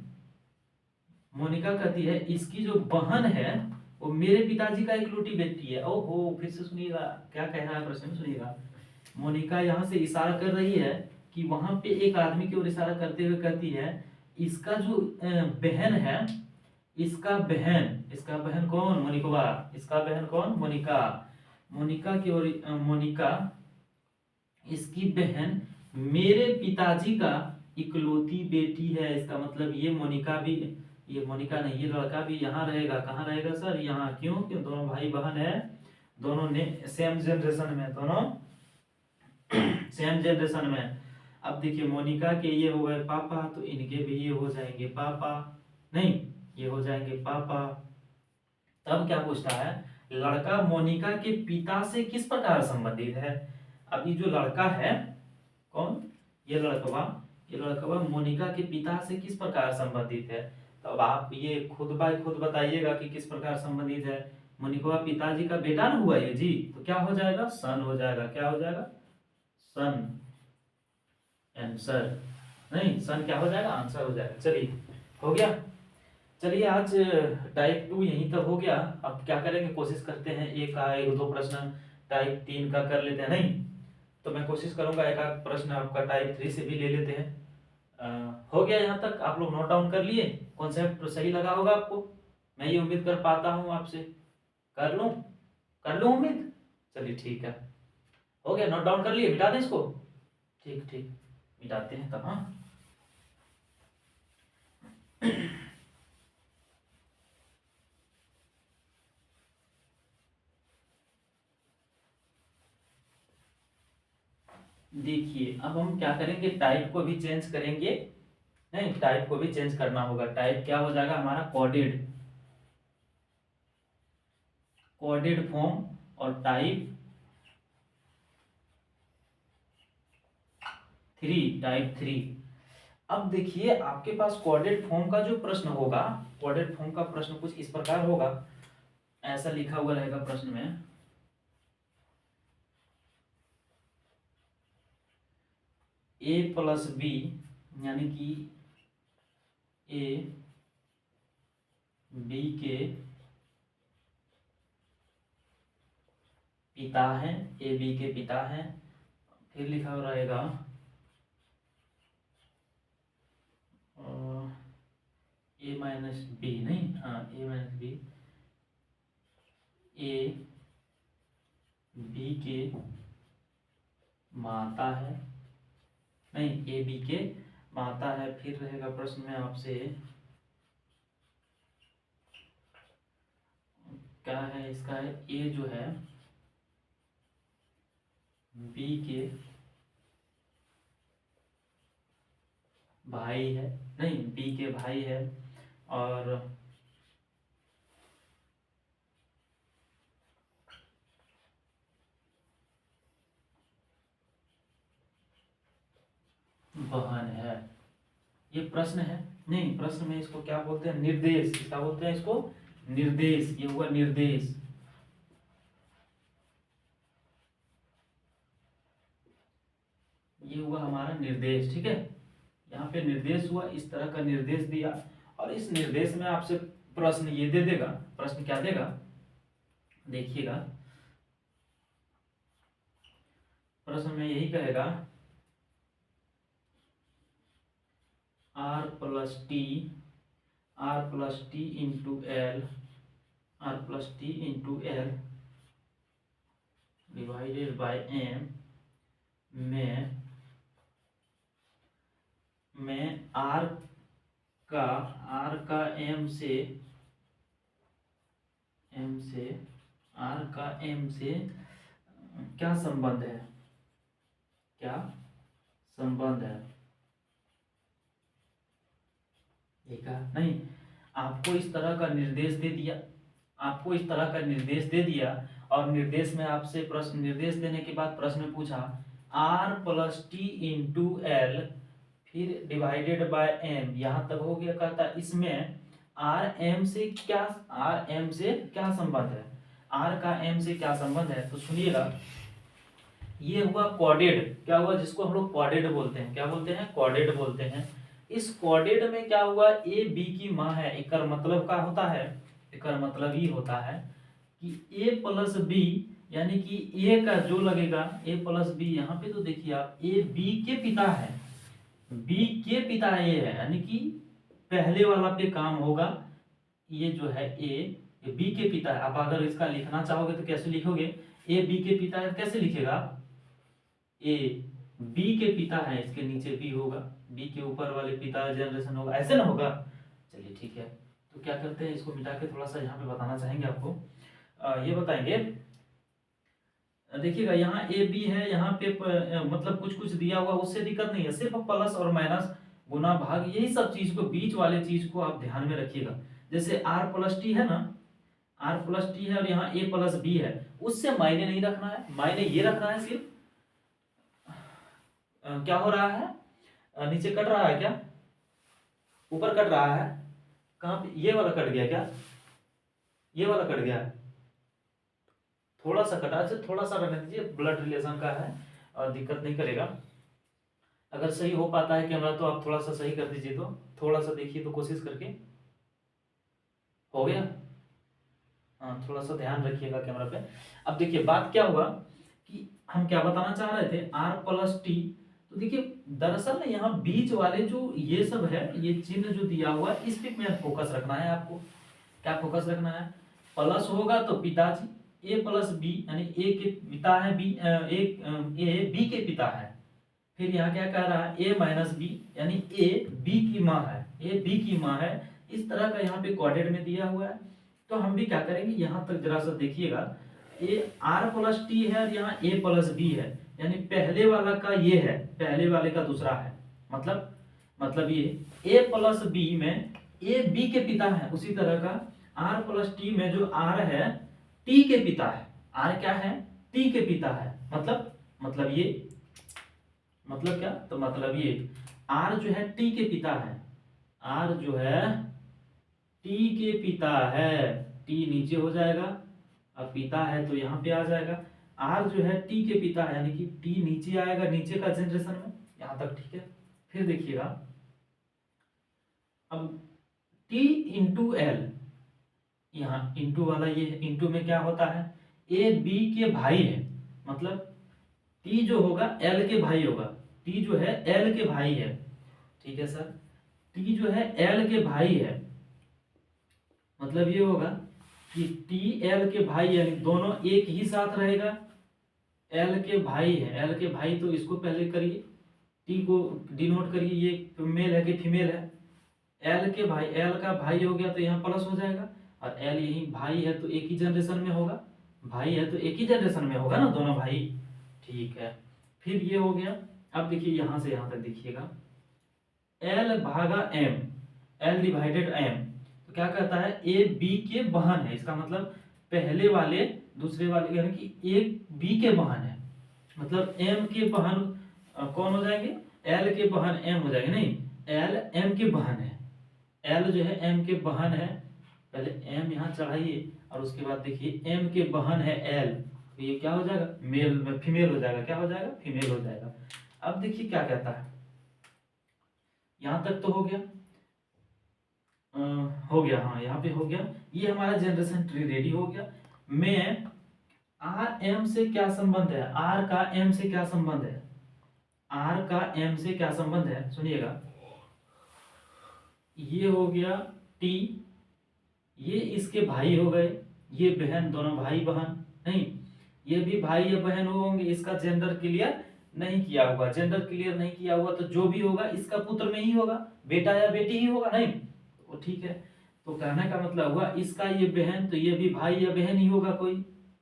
मोनिका कहती है इसकी जो बहन है वो मेरे पिताजी का इकलौती बेटी है। ओहो फिर से सुनिएगा क्या कह रहा है प्रश्न में, सुनिएगा। मोनिका यहाँ से इशारा कर रही है कि वहां पे एक आदमी की ओर इशारा करते हुए कहती है इसका जो बहन है, इसका बहन कौन, मोनिका, इसका बहन कौन, मोनिका, मोनिका की ओर मोनिका इसकी बहन मेरे पिताजी का इकलौती बेटी है। इसका मतलब ये मोनिका भी, ये मोनिका नहीं ये लड़का भी यहाँ रहेगा, कहाँ रहेगा सर, यहाँ। क्यों, क्यों दोनों भाई बहन है, दोनों ने सेम जनरेशन में, दोनों सेम जनरेशन में। अब देखिए मोनिका के ये हो गए पापा तो इनके भी ये हो जाएंगे पापा, नहीं ये हो जाएंगे पापा। तब क्या पूछता है, लड़का मोनिका के पिता से किस प्रकार संबंधित है। अब ये जो लड़का है कौन, ये लड़कवा मोनिका के पिता से किस प्रकार संबंधित है। तो अब आप ये खुद बाय खुद बताइएगा कि किस प्रकार संबंधित है। मोनिका पिताजी का बेटा ना हुआ ये जी, तो क्या हो जाएगा, सन हो जाएगा, क्या हो जाएगा, सन, आंसर, नहीं सन क्या हो जाएगा, आंसर हो जाएगा। चलिए हो गया, चलिए आज टाइप 2 यहीं तक हो गया। अब क्या करेंगे, कोशिश करते हैं एक दो प्रश्न टाइप 3 का कर लेते हैं, नहीं तो मैं कोशिश करूंगा एक आध प्रश्न आपका टाइप 3 से भी ले लेते हैं। हो गया यहाँ तक, आप लोग नोट डाउन कर लिए, कॉन्सेप्ट सही लगा होगा आपको, मैं ये उम्मीद कर पाता हूँ आपसे, कर लूँ उम्मीद। चलिए ठीक है, हो गया, नोट डाउन कर लिए, मिटा दें इसको, ठीक ठीक मिटाते हैं तब। हाँ देखिए अब हम क्या करेंगे, टाइप को भी चेंज करेंगे, नहीं टाइप को भी चेंज करना होगा। टाइप क्या हो जाएगा हमारा, कोडेड, कोडेड फॉर्म, और टाइप 3, टाइप 3। अब देखिए आपके पास कोडेड फॉर्म का जो प्रश्न होगा, कोडेड फॉर्म का प्रश्न कुछ इस प्रकार होगा, ऐसा लिखा हुआ रहेगा प्रश्न में, a प्लस बी यानी कि a b के पिता हैं, a b के पिता हैं। फिर लिखा हुआ रहेगा a माइनस बी, नहीं हाँ a minus B, a b के माता है, नहीं a b के माता है। फिर रहेगा प्रश्न में आपसे क्या है, इसका है a जो है b के भाई है, नहीं b के भाई है, और बहन है। ये प्रश्न है, नहीं प्रश्न में इसको क्या बोलते हैं, निर्देश, क्या बोलते हैं इसको, निर्देश। ये हुआ निर्देश, ये हुआ हमारा निर्देश, ठीक है। यहाँ पे निर्देश हुआ, इस तरह का निर्देश दिया, और इस निर्देश में आपसे प्रश्न ये दे देगा, प्रश्न क्या देगा देखिएगा, प्रश्न में यही कहेगा r plus T R plus T into L, R plus T into L divided by M में आर का एम से क्या संबंध है, क्या संबंध है, देखा नहीं। आपको इस तरह का निर्देश दे दिया, आपको इस तरह का निर्देश दे दिया और निर्देश में आपसे प्रश्न, निर्देश देने के बाद प्रश्न पूछा R plus T into L फिर डिवाइडेड बाय एम, यहां तक हो गया। कहता इसमें आर एम से क्या संबंध है, आर का एम से क्या संबंध है। तो सुनिएगा, ये हुआ कॉर्डेड, क्या हुआ, जिसको हम लोग कॉर्डेड बोलते हैं, क्या बोलते हैं, कॉर्डेड बोलते हैं। इस कॉर्डेड में क्या हुआ, ए बी की माँ है। एक मतलब क्या होता है, एक मतलब ही होता है कि ए प्लस बी, यानी कि ए का जो लगेगा ए प्लस बी, यहाँ पे तो देखिए आप ए बी के पिता है, बी के पिता ए है, यानी कि पहले वाला पे काम होगा। ये जो है ए बी के पिता है। आप अगर इसका लिखना चाहोगे तो कैसे लिखोगे, ए बी के पिता है, कैसे लिखेगा, ए बी के पिता है, इसके नीचे बी होगा, बी के ऊपर वाले पिता जनरेशन होगा, ऐसे ना होगा। चलिए ठीक है, तो क्या करते हैं, इसको मिटा के थोड़ा सा यहाँ पे बताना चाहेंगे आपको। ये बताएंगे, देखिएगा यहाँ ए बी है, यहाँ पे मतलब कुछ कुछ दिया हुआ, उससे दिक्कत नहीं है, सिर्फ प्लस और माइनस गुना भाग यही सब चीज को, बीच वाले चीज को आप ध्यान में रखिएगा। जैसे आर प्लस टी है ना, आर प्लस टी है और यहाँ ए प्लस बी है, उससे मायने नहीं रखना है, मायने ये रखना है सिर्फ क्या हो रहा है, नीचे कट रहा है क्या, ऊपर कट रहा है, कहाँ पे, ये वाला कट गया क्या, ये वाला कट गया, थोड़ा सा कटा, अच्छा थोड़ा सा रहने दीजिए, ब्लड रिलेशन का है और दिक्कत नहीं करेगा। अगर सही हो पाता है कैमरा तो आप थोड़ा सा सही कर दीजिए, तो थोड़ा सा देखिए तो कोशिश करके, हो गया, हाँ थोड़ा सा ध्यान रखिएगा कैमरा पे। अब देखिए बात क्या हुआ कि हम क्या बताना चाह रहे थे, आर प्लस टी, तो देखिए दरअसल ना यहाँ बीच वाले जो ये सब है, ये चिन्ह जो दिया हुआ है, इस पे में फोकस रखना है आपको। क्या फोकस रखना है, प्लस होगा तो पिताजी, ए प्लस बी, यानी ए के पिता है बी, ए बी के पिता है। फिर यहाँ क्या कह रहा है, ए माइनस बी, यानी ए बी की माँ है, ए बी की माँ है। इस तरह का यहाँ पे क्वाड्रेट में दिया हुआ है। तो हम भी क्या करेंगे, यहाँ तक जरा सा देखिएगा, ए आर प्लस टी है और यहाँ ए प्लस बी है, यानी पहले वाला का ये है, पहले वाले का दूसरा है, मतलब ये ए प्लस बी में ए बी के पिता है, उसी तरह का आर प्लस टी में जो आर है टी के पिता है, आर क्या है, टी के पिता है। मतलब ये, मतलब क्या, तो मतलब ये आर जो है टी के पिता है, आर जो है टी के पिता है, टी नीचे हो जाएगा, अब पिता है तो यहाँ पे आ जाएगा, आर जो है टी के पिता है, यानी कि टी नीचे आएगा, नीचे का जनरेशन में, यहाँ तक ठीक है। फिर देखिएगा, अब टी इंटू एल, यहाँ इंटू वाला ये है, इंटू में क्या होता है, ए बी के भाई है, मतलब टी जो होगा एल के भाई होगा, टी जो है एल के भाई है, ठीक है सर, टी जो है एल के भाई है, मतलब ये होगा कि टी एल के भाई, यानी दोनों एक ही साथ रहेगा, एल के भाई है, एल के भाई, तो इसको पहले करिए, टी को डिनोट करिए, ये मेल है कि फीमेल है, एल के भाई, एल का भाई हो गया तो यहाँ प्लस हो जाएगा, और एल यही भाई है तो एक ही जनरेशन में होगा, भाई है तो एक ही जनरेशन में होगा ना दोनों भाई, ठीक है। फिर ये हो गया। अब देखिए यहाँ से यहाँ तक देखिएगा, एल भागा एम, एल डिवाइडेड एम, तो क्या कहता है, ए बी के बहन है, इसका मतलब पहले वाले दूसरे वाले, यानी कि एक बी के बहन है, मतलब एम के बहन कौन हो जाएंगे, एल के बहन एम हो जाएंगे, नहीं एल एम के बहन है, एल जो है एम के बहन है, पहले एम यहाँ चढ़ाइए और उसके बाद देखिए एम के बहन है एल, तो ये क्या हो जाएगा, मेल में फीमेल हो जाएगा, क्या हो जाएगा, फीमेल हो जाएगा। अब देखिए क्या कहता है, यहां तक तो हो गया, हो गया, हाँ यहाँ पे हो गया, ये हमारा जनरेशन ट्री रेडी हो गया। मैं आर एम से क्या संबंध है, आर का एम से क्या संबंध है, आर का एम से क्या संबंध है, सुनिएगा, ये हो गया टी, ये इसके भाई हो गए, ये बहन, दोनों भाई बहन, नहीं ये भी भाई या बहन होंगे। इसका जेंडर क्लियर नहीं किया हुआ, जेंडर क्लियर नहीं किया हुआ तो जो भी होगा इसका पुत्र में ही होगा, बेटा या बेटी ही होगा, नहीं तो ठीक है। तो कहने का मतलब हुआ इसका ये बहन, तो ये भी भाई या बहन ही होगा कोई,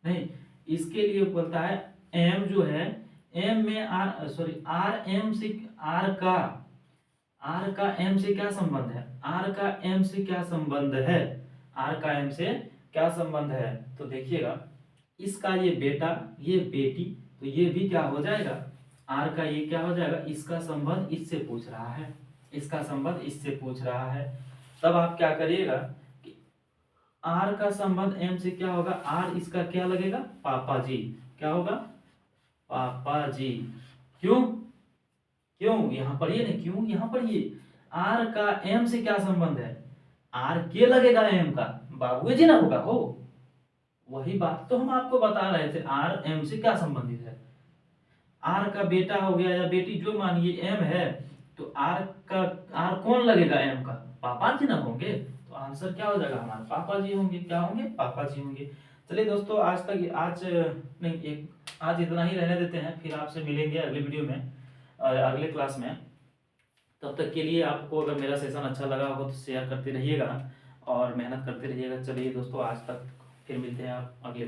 नहीं। इसके लिए बोलता है एम जो है, एम में आर, सॉरी आर एम से, आर का एम से क्या संबंध है, आर का एम से क्या संबंध है, आर का एम से क्या संबंध है। तो देखिएगा इसका ये बेटा, ये बेटी, तो ये भी क्या हो जाएगा, आर का ये क्या हो जाएगा, इसका संबंध इससे पूछ रहा है, इसका संबंध इससे पूछ रहा है। तब आप क्या करिएगा कि आर का संबंध एम से क्या होगा, आर इसका क्या लगेगा, पापा जी, क्या होगा, पापा जी। क्यों, क्यों यहाँ पढ़िए ना, क्यों यहाँ पढ़िए, आर का एम से क्या संबंध है, आर के लगेगा एम का, बाबू जी ना होगा हो। वही बात तो हम आपको बता रहे थे, आर एम से क्या संबंधित है। आर का बेटा हो गया या बेटी, जो मानिए एम है, तो आर का, आर कौन लगेगा एम का, पापा जी ना होंगे। तो आंसर क्या हो जाएगा हमारा, पापा जी होंगे, क्या होंगे, पापा जी होंगे। चलिए दोस्तों आज तक, आज नहीं, एक आज इतना ही रहने देते हैं, फिर आपसे मिलेंगे अगले वीडियो में, अगले क्लास में। तब तक के लिए आपको अगर मेरा सेशन अच्छा लगा होगा तो शेयर करते रहिएगा और मेहनत करते रहिएगा। चलिए दोस्तों आज तक, फिर मिलते हैं आप अगले